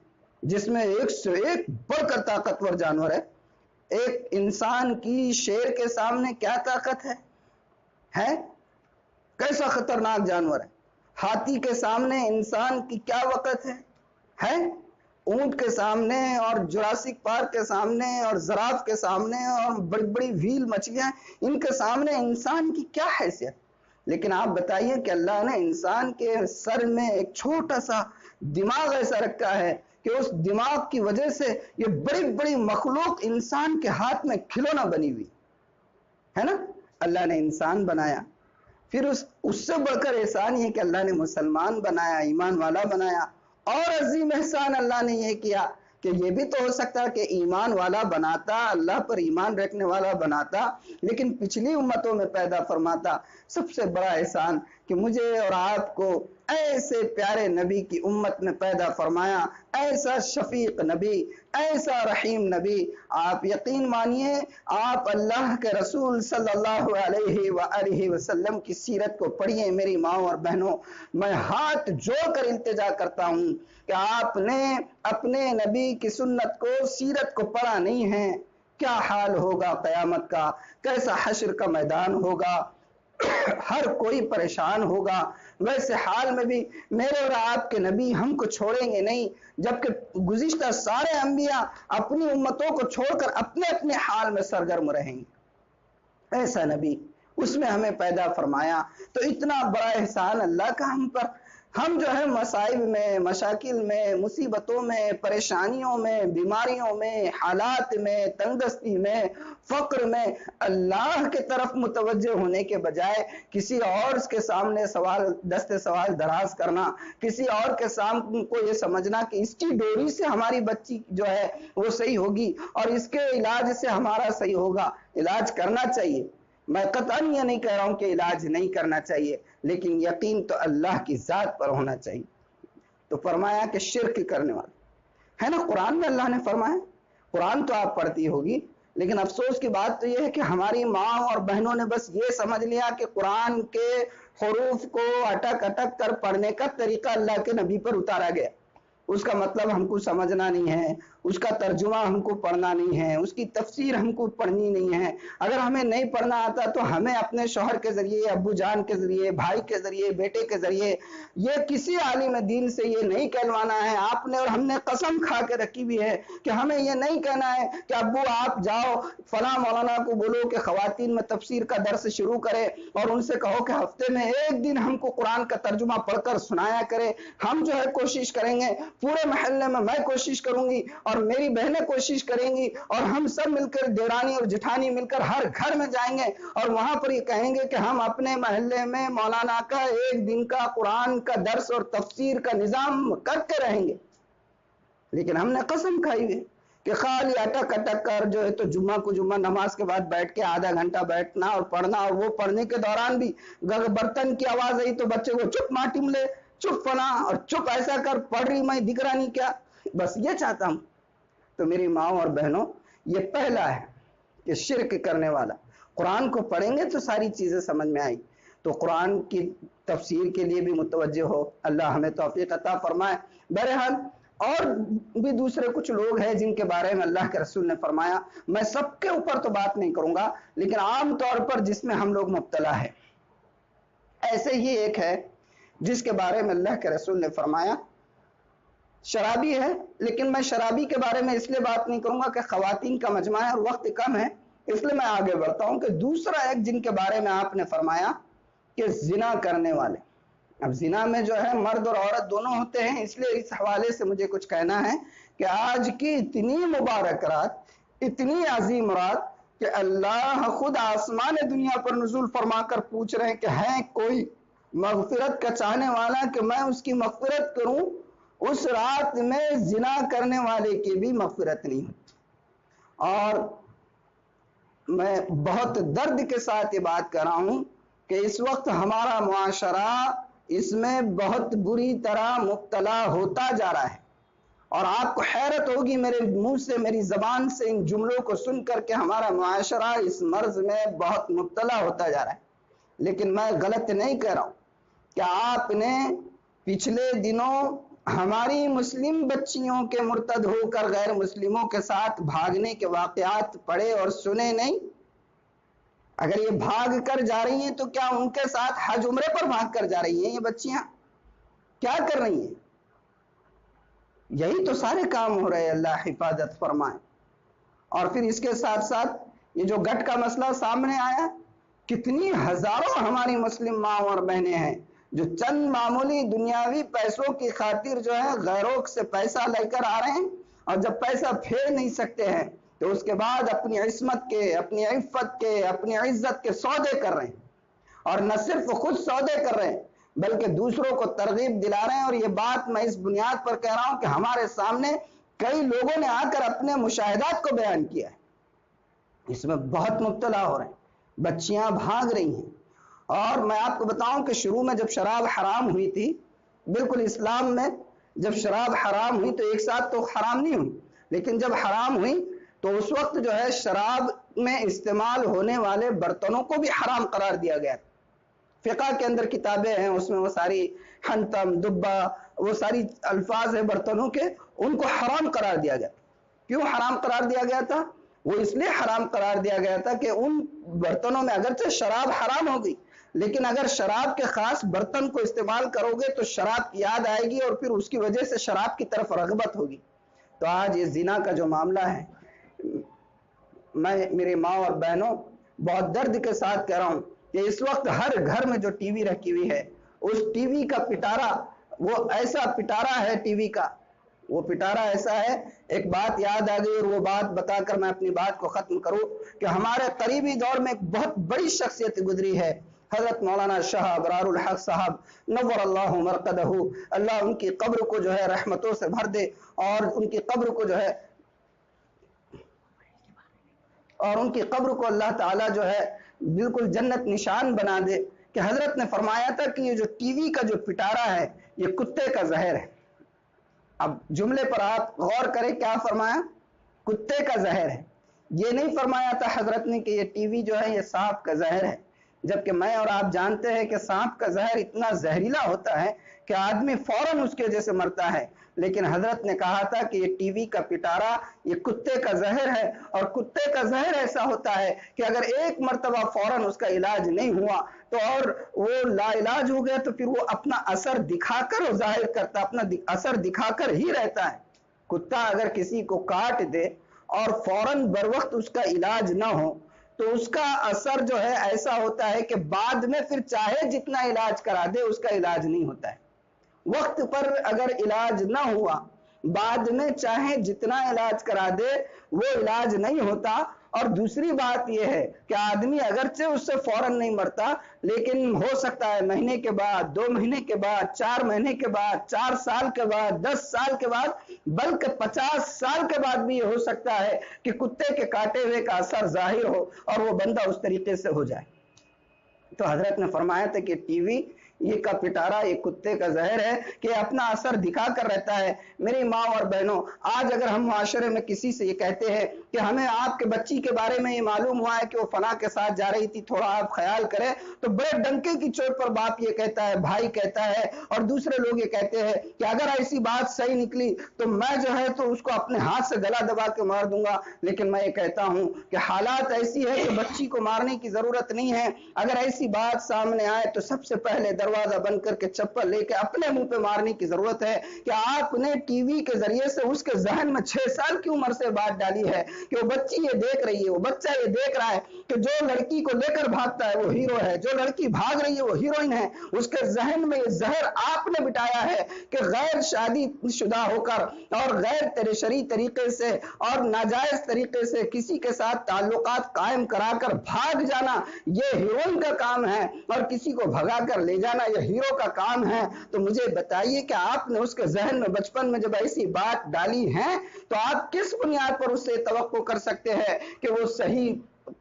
جس میں ایک سے ایک بڑھ کر طاقتور جانور ہے، ایک انسان کی شیر کے سامنے کیا طاقت ہے؟ کیسا خطرناک جانور ہے۔ ہاتھی کے سامنے انسان کی کیا وقت ہے؟ اونٹ کے سامنے اور جراسک پارک کے سامنے اور زراف کے سامنے اور بڑی بڑی وھیل مچھلیاں، ان کے سامنے انسان کی کیا حیثیت؟ لیکن آپ بتائیے کہ اللہ نے انسان کے سر میں ایک چھوٹا سا دماغ ایسا رکھا ہے کہ اس دماغ کی وجہ سے یہ بڑی بڑی مخلوق انسان کے ہاتھ میں کھلونا بنی ہوئی ہے نا۔ اللہ نے انسان بنایا، پھر اس سے بڑھ کر احسان یہ کہ اللہ نے مسلمان بنایا، ایمان والا بنایا، اور عظیم احسان اللہ نے یہ کیا کہ یہ بھی تو ہو سکتا کہ ایمان والا بناتا، اللہ پر ایمان رکھنے والا بناتا، لیکن پچھلی امتوں میں پیدا فرماتا۔ سب سے بڑا احسان کہ مجھے اور آپ کو ایسے پیارے نبی کی امت میں پیدا فرمایا، ایسا شفیق نبی، ایسا رحیم نبی۔ آپ یقین مانیے، آپ اللہ کے رسول صلی اللہ علیہ وآلہ وسلم کی سیرت کو پڑھیے میری ماں اور بہنوں۔ میں ہاتھ جوڑ کر التجا کرتا ہوں کہ آپ نے اپنے نبی کی سنت کو، سیرت کو پڑھا نہیں ہے، کیا حال ہوگا قیامت کا، کیسا حشر کا میدان ہوگا، ہر کوئی پریشان ہوگا۔ ویسے حال میں بھی میرے اور آپ کے نبی ہم کو چھوڑیں گے نہیں، جبکہ گزشتہ سارے انبیاء اپنی امتوں کو چھوڑ کر اپنے اپنے حال میں سرگرم رہیں گے۔ ایسا نبی اس میں ہمیں پیدا فرمایا، تو اتنا بڑا احسان اللہ کا ہم پر۔ ہم جو ہے مصائب میں، مشاکل میں، مصیبتوں میں، پریشانیوں میں، بیماریوں میں، حالات میں، تنگ دستی میں، فقر میں اللہ کے طرف متوجہ ہونے کے بجائے کسی اور کے سامنے سوال دراز کرنا، کسی اور کے سامنے کو یہ سمجھنا کہ اس کی ڈوری سے ہماری بچی جو ہے وہ صحیح ہوگی اور اس کے علاج سے ہمارا صحیح ہوگا۔ علاج کرنا چاہیے، میں قطعاً یہ نہیں کہہ رہا ہوں کہ علاج نہیں کرنا چاہیے، لیکن یقین تو اللہ کی ذات پر ہونا چاہیے۔ تو فرمایا کہ شرک کرنے والے ہے نا، قرآن میں اللہ نے فرمایا، قرآن تو آپ پڑھتی ہوگی، لیکن افسوس کی بات تو یہ ہے کہ ہماری ماں اور بہنوں نے بس یہ سمجھ لیا کہ قرآن کے حروف کو اٹک اٹک کر پڑھنے کا طریقہ اللہ کے نبی پر اتارا گیا، اس کا مطلب ہم کو سمجھنا نہیں ہے، اس کا ترجمہ ہم کو پڑھنا نہیں ہے، اس کی تفسیر ہم کو پڑھنی نہیں ہے۔ اگر ہمیں نہیں پڑھنا آتا تو ہمیں اپنے شوہر کے ذریعے، ابو جان کے ذریعے، بھائی کے ذریعے، بیٹے کے ذریعے یہ کسی عالم دین سے یہ نہیں کہلوانا ہے۔ آپ نے اور ہم نے قسم کھا کے رکھی ہوئی ہے کہ ہمیں یہ نہیں کہنا ہے کہ ابو آپ جاؤ فلاں مولانا کو بولو کہ خواتین میں تفسیر کا درس شروع کرے اور ان سے کہو کہ ہفتے میں ایک دن ہم کو قرآن کا ترجمہ پڑھ کر سنایا کرے۔ ہم جو ہے کوشش کریں گے، پورے محلے میں کوشش کروں گی اور میری بہنیں کوشش کریں گی اور ہم سب مل کر، دیورانی اور جٹھانی مل کر ہر گھر میں جائیں گے اور وہاں پر یہ کہیں گے کہ ہم اپنے محلے میں مولانا کا ایک دن کا قرآن کا درس اور تفسیر کا نظام کرتے رہیں گے۔ لیکن ہم نے قسم کھائی ہے کہ خالی اٹک اٹک کر جو ہے تو جمعہ کو جمعہ نماز کے بعد بیٹھ کے آدھا گھنٹہ بیٹھنا اور پڑھنا، اور وہ پڑھنے کے دوران بھی برتن کی آواز آئی تو بچے کو چپ ماں ٹم لے، چپ فلاں اور چپ ایسا کر، پڑھ رہی میں دکھ رہا نہیں کیا، بس یہ چاہتا ہوں۔ تو میری ماں اور بہنوں، یہ پہلا ہے کہ شرک کرنے والا۔ قرآن کو پڑھیں گے تو ساری چیزیں سمجھ میں آئی، تو قرآن کی تفسیر کے لیے بھی متوجہ ہو، اللہ ہمیں توفیق عطا فرمائے۔ بہرحال اور بھی دوسرے کچھ لوگ ہیں جن کے بارے میں اللہ کے رسول نے فرمایا، میں سب کے اوپر تو بات نہیں کروں گا، لیکن عام طور پر جس میں ہم لوگ مبتلا ہے، ایسے ہی ایک ہے جس کے بارے میں اللہ کے رسول نے فرمایا، شرابی ہے، لیکن میں شرابی کے بارے میں اس لیے بات نہیں کروں گا کہ خواتین کا مجمع ہے اور وقت کم ہے، اس لیے میں آگے بڑھتا ہوں کہ دوسرا ایک جن کے بارے میں آپ نے فرمایا کہ زنا کرنے والے۔ اب زنا میں جو ہے مرد اور عورت دونوں ہوتے ہیں، اس لیے اس حوالے سے مجھے کچھ کہنا ہے کہ آج کی اتنی مبارک رات، اتنی عظیم رات کہ اللہ خود آسمان دنیا پر نزول فرما کر پوچھ رہے ہیں کہ ہے کوئی مغفرت کا چاہنے والا کہ میں اس کی مغفرت کروں؟ اس رات میں زنا کرنے والے کی بھی مغفرت نہیں ہوتی۔ اور میں بہت درد کے ساتھ یہ بات کر رہا ہوں کہ اس وقت ہمارا معاشرہ اس میں بہت بری طرح مبتلا ہوتا جا رہا ہے، اور آپ کو حیرت ہوگی میرے منہ سے، میری زبان سے ان جملوں کو سن کر کہ ہمارا معاشرہ اس مرض میں بہت مبتلا ہوتا جا رہا ہے۔ لیکن میں غلط نہیں کہہ رہا ہوں کہ آپ نے پچھلے دنوں ہماری مسلم بچیوں کے مرتد ہو کر غیر مسلموں کے ساتھ بھاگنے کے واقعات پڑھے اور سنے نہیں؟ اگر یہ بھاگ کر جا رہی ہیں تو کیا ان کے ساتھ حج عمرے پر بھاگ کر جا رہی ہیں یہ بچیاں؟ کیا کر رہی ہیں؟ یہی تو سارے کام ہو رہے، اللہ حفاظت فرمائے۔ اور پھر اس کے ساتھ ساتھ یہ جو گٹ کا مسئلہ سامنے آیا، کتنی ہزاروں ہماری مسلم ماں اور بہنیں ہیں جو چند معمولی دنیاوی پیسوں کی خاطر جو ہے غیروں سے پیسہ لے کر آ رہے ہیں، اور جب پیسہ پھیر نہیں سکتے ہیں تو اس کے بعد اپنی عصمت کے، اپنی عفت کے، اپنی عزت کے سودے کر رہے ہیں، اور نہ صرف خود سودے کر رہے ہیں بلکہ دوسروں کو ترغیب دلا رہے ہیں۔ اور یہ بات میں اس بنیاد پر کہہ رہا ہوں کہ ہمارے سامنے کئی لوگوں نے آ کر اپنے مشاہدات کو بیان کیا ہے، اس میں بہت مبتلا ہو رہے ہیں، بچیاں بھاگ رہی ہیں، اور میں آپ کو بتاؤں کہ شروع میں جب شراب حرام ہوئی تھی، بالکل اسلام میں جب شراب حرام ہوئی تو ایک ساتھ تو حرام نہیں ہوئی، لیکن جب حرام ہوئی تو اس وقت جو ہے شراب میں استعمال ہونے والے برتنوں کو بھی حرام قرار دیا گیا۔ فقہ کے اندر کتابیں ہیں، اس میں وہ ساری حنتم، دبا، وہ ساری الفاظ ہیں برتنوں کے، ان کو حرام قرار دیا گیا۔ کیوں حرام قرار دیا گیا تھا؟ وہ اس لیے حرام قرار دیا گیا تھا کہ ان برتنوں میں اگرچہ شراب حرام ہوگی، لیکن اگر شراب کے خاص برتن کو استعمال کرو گے تو شراب کی یاد آئے گی اور پھر اس کی وجہ سے شراب کی طرف رغبت ہوگی۔ تو آج یہ زنا کا جو معاملہ ہے، میں میری ماں اور بہنوں بہت درد کے ساتھ کہہ رہا ہوں کہ اس وقت ہر گھر میں جو ٹی وی رکھی ہوئی ہے، اس ٹی وی کا پٹارا وہ ایسا پٹارا ہے، ٹی وی کا وہ پٹارا ایسا ہے۔ ایک بات یاد آ گئی اور وہ بات بتا کر میں اپنی بات کو ختم کروں کہ ہمارے قریبی دور میں ایک بہت بڑی شخصیت گزری ہے، حضرت مولانا شاہ ابرار الحق صاحب نور اللہ مرقدہ، اللہ ان کی قبر کو جو ہے رحمتوں سے بھر دے، اور ان کی قبر کو جو ہے اللہ تعالیٰ جو ہے بالکل جنت نشان بنا دے، کہ حضرت نے فرمایا تھا کہ یہ جو ٹی وی کا جو پٹارا ہے یہ کتے کا زہر ہے۔ اب جملے پر آپ غور کریں، کیا فرمایا؟ کتے کا زہر ہے۔ یہ نہیں فرمایا تھا حضرت نے کہ یہ ٹی وی جو ہے یہ سانپ کا زہر ہے، جبکہ میں اور آپ جانتے ہیں کہ سانپ کا زہر اتنا زہریلا ہوتا ہے کہ آدمی فوراً اس کے وجہ سے مرتا ہے، لیکن حضرت نے کہا تھا کہ یہ ٹی وی کا پٹارا یہ کتے کا زہر ہے، اور کتے کا زہر ایسا ہوتا ہے کہ اگر ایک مرتبہ فوراً اس کا علاج نہیں ہوا تو اور وہ لا علاج ہو گیا تو پھر وہ اپنا اثر دکھا کر ظاہر کرتا، اپنا اثر دکھا کر ہی رہتا ہے۔ کتا اگر کسی کو کاٹ دے اور فوراً بر وقت اس کا علاج نہ ہو تو اس کا اثر جو ہے ایسا ہوتا ہے کہ بعد میں پھر چاہے جتنا علاج کرا دے اس کا علاج نہیں ہوتا ہے۔ وقت پر اگر علاج نہ ہوا، بعد میں چاہے جتنا علاج کرا دے وہ علاج نہیں ہوتا۔ اور دوسری بات یہ ہے کہ آدمی اگرچہ اس سے فوراً نہیں مرتا، لیکن ہو سکتا ہے مہینے کے بعد، 2 مہینے کے بعد، 4 مہینے کے بعد، 4 سال کے بعد، 10 سال کے بعد، بلکہ 50 سال کے بعد بھی یہ ہو سکتا ہے کہ کتے کے کاٹے ہوئے کا اثر ظاہر ہو اور وہ بندہ اس طریقے سے ہو جائے۔ تو حضرت نے فرمایا تھا کہ ٹی وی یہ کا پٹارا یہ کتے کا زہر ہے کہ اپنا اثر دکھا کر رہتا ہے۔ میری ماں اور بہنوں، آج اگر ہم معاشرے میں کسی سے یہ کہتے ہیں کہ ہمیں آپ کے بچی کے بارے میں یہ معلوم ہوا ہے کہ وہ فلاں کے ساتھ جا رہی تھی، تھوڑا آپ خیال کریں، تو بڑے ڈنکے کی چوٹ پر باپ یہ کہتا ہے، بھائی کہتا ہے، اور دوسرے لوگ یہ کہتے ہیں کہ اگر ایسی بات صحیح نکلی تو میں جو ہے تو اس کو اپنے ہاتھ سے گلا دبا کے مار دوں گا۔ لیکن میں یہ کہتا ہوں کہ حالات ایسی ہے کہ بچی کو مارنے کی ضرورت نہیں ہے۔ اگر ایسی بات سامنے آئے تو سب سے پہلے دروازہ بند کر کے چپل لے کے اپنے منہ پہ مارنے کی ضرورت ہے کہ آپ نے ٹی وی کے ذریعے سے اس کے ذہن میں 6 سال کی عمر سے بات ڈالی ہے کہ وہ بچی یہ دیکھ رہی ہے، وہ بچہ یہ دیکھ رہا ہے کہ جو لڑکی کو لے کر بھاگتا ہے وہ ہیرو ہے، جو لڑکی بھاگ رہی ہے وہ ہیروئن ہے۔ اس کے ذہن میں یہ زہر آپ نے بٹایا ہے کہ غیر شادی شدہ ہو کر اور غیر شرعی طریقے سے اور ناجائز طریقے سے کسی کے ساتھ تعلقات قائم کرا کر بھاگ جانا یہ ہیروئن کا کام ہے، اور کسی کو بھگا کر لے جانا یہ ہیرو کا کام ہے۔ تو مجھے بتائیے کہ آپ نے اس کے ذہن میں بچپن میں جب ایسی بات ڈالی ہے تو آپ کس بنیاد پر اس سے توقع کر سکتے ہیں کہ وہ صحیح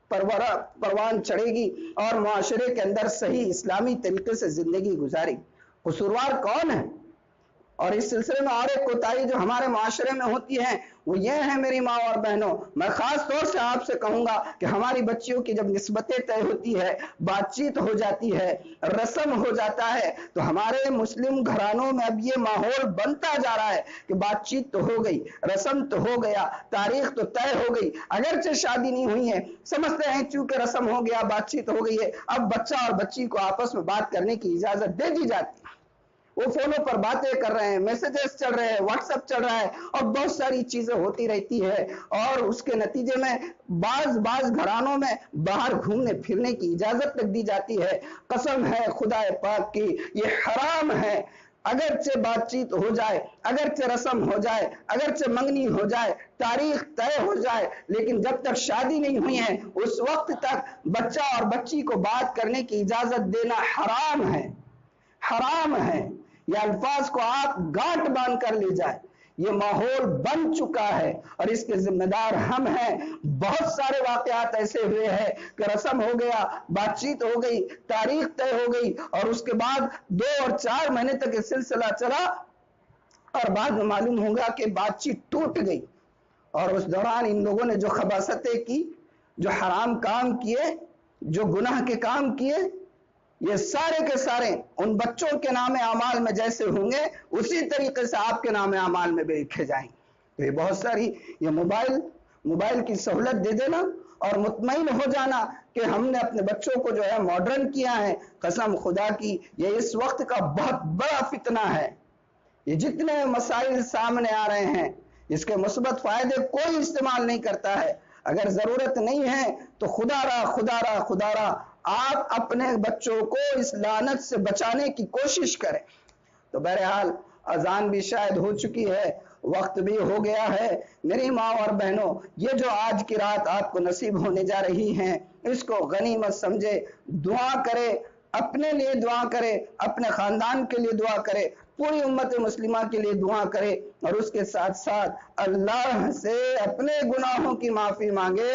پروان چڑھے گی اور معاشرے کے اندر صحیح اسلامی طریقے سے زندگی گزارے؟ قصوروار کون ہے؟ اور اس سلسلے میں اور ایک کوتاہی جو ہمارے معاشرے میں ہوتی ہے وہ یہ ہے میری ماں اور بہنوں، میں خاص طور سے آپ سے کہوں گا کہ ہماری بچیوں کی جب نسبتیں طے ہوتی ہے، بات چیت ہو جاتی ہے، رسم ہو جاتا ہے، تو ہمارے مسلم گھرانوں میں اب یہ ماحول بنتا جا رہا ہے کہ بات چیت تو ہو گئی، رسم تو ہو گیا، تاریخ تو طے ہو گئی، اگرچہ شادی نہیں ہوئی ہے، سمجھتے ہیں چونکہ رسم ہو گیا، بات چیت ہو گئی ہے، اب بچہ اور بچی کو آپس میں بات کرنے کی اجازت دے دی جاتی ہے۔ وہ فونوں پر باتیں کر رہے ہیں، میسیجز چل رہے ہیں، واٹس ایپ چل رہا ہے، اور بہت ساری چیزیں ہوتی رہتی ہے، اور اس کے نتیجے میں بعض گھرانوں میں باہر گھومنے پھرنے کی اجازت تک دی جاتی ہے۔ قسم ہے خدا پاک کی یہ حرام ہے۔ اگرچہ بات چیت ہو جائے، اگرچہ رسم ہو جائے، اگرچہ منگنی ہو جائے، تاریخ طے ہو جائے، لیکن جب تک شادی نہیں ہوئی ہے اس وقت تک بچہ اور بچی کو بات کرنے کی اجازت دینا حرام ہے، حرام ہے۔ یہ الفاظ کو آپ گانٹ باندھ کر لے جائیں، یہ ماحول بن چکا ہے اور اس کے ذمہ دار ہم ہیں۔ بہت سارے واقعات ایسے ہوئے ہیں کہ رسم ہو گیا، بات چیت ہو گئی، تاریخ طے ہو گئی اور اس کے بعد 2 اور 4 مہینے تک یہ سلسلہ چلا اور بعد میں معلوم ہوگا کہ بات چیت ٹوٹ گئی، اور اس دوران ان لوگوں نے جو خباثتیں کی، جو حرام کام کیے، جو گناہ کے کام کیے، یہ سارے کے سارے ان بچوں کے نام اعمال میں جیسے ہوں گے اسی طریقے سے آپ کے نام اعمال میں بھی لکھے جائیں گے۔ تو یہ بہت ساری یہ موبائل کی سہولت دے دینا اور مطمئن ہو جانا کہ ہم نے اپنے بچوں کو جو ہے ماڈرن کیا ہے، قسم خدا کی یہ اس وقت کا بہت بڑا فتنہ ہے۔ یہ جتنے مسائل سامنے آ رہے ہیں اس کے مثبت فائدے کوئی استعمال نہیں کرتا ہے۔ اگر ضرورت نہیں ہے تو خدا را آپ اپنے بچوں کو اس لعنت سے بچانے کی کوشش کریں۔ تو بہرحال اذان بھی شاید ہو چکی ہے، وقت بھی ہو گیا ہے۔ میری ماں اور بہنوں، یہ جو آج کی رات آپ کو نصیب ہونے جا رہی ہیں اس کو غنیمت سمجھے، دعا کرے، اپنے لیے دعا کرے، اپنے خاندان کے لیے دعا کرے، پوری امت مسلمہ کے لیے دعا کرے اور اس کے ساتھ ساتھ اللہ سے اپنے گناہوں کی معافی مانگے۔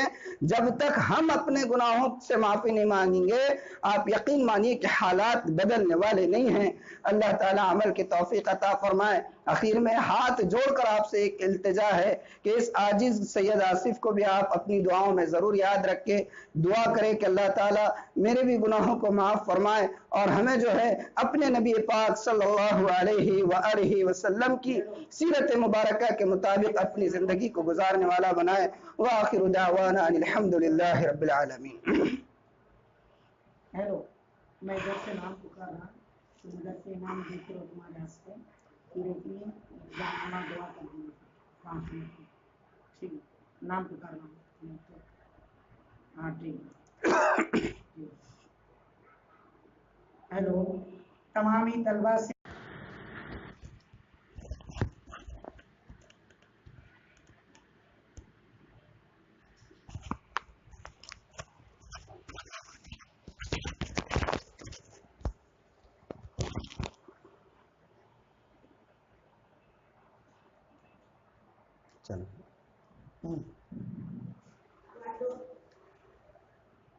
جب تک ہم اپنے گناہوں سے معافی نہیں مانگیں گے آپ یقین مانیے کہ حالات بدلنے والے نہیں ہیں۔ اللہ تعالی عمل کی توفیق عطا فرمائے۔ اخیر میں ہاتھ جوڑ کر آپ سے ایک التجا ہے کہ اس عاجز سید آصف کو بھی آپ اپنی دعاؤں میں ضرور یاد رکھیں، دعا کریں کہ اللہ تعالی میرے بھی گناہوں کو معاف فرمائے اور ہمیں جو ہے اپنے نبی پاک صلی اللہ علیہ وآلہ وسلم کی سیرت مبارکہ کے مطابق اپنی زندگی کو گزارنے والا بنائے۔ وآخر دعوانا ان الحمدللہ رب العالمین۔ ہیلو، میں ادھر سے نام پکار رہا تو ادھر سے نام دیکھ رہے ہو تمہارے ہاستے پھر اپنی جانا دعا کر دیں 5 منٹ ٹھیک ہے، نام پکار رہا ہوں ہاں ٹھیک ہے۔ ہیلو تمامی طلبہ سے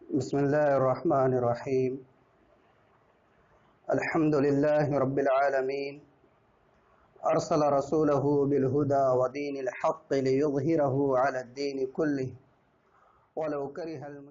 بسم اللہ الرحمن الرحیم۔ الحمد للہ رب العالمین، ارسل رسولہ بالہدى ودین الحق لیظہرہ علی الدین کلہ ولو کرہ المشرکون۔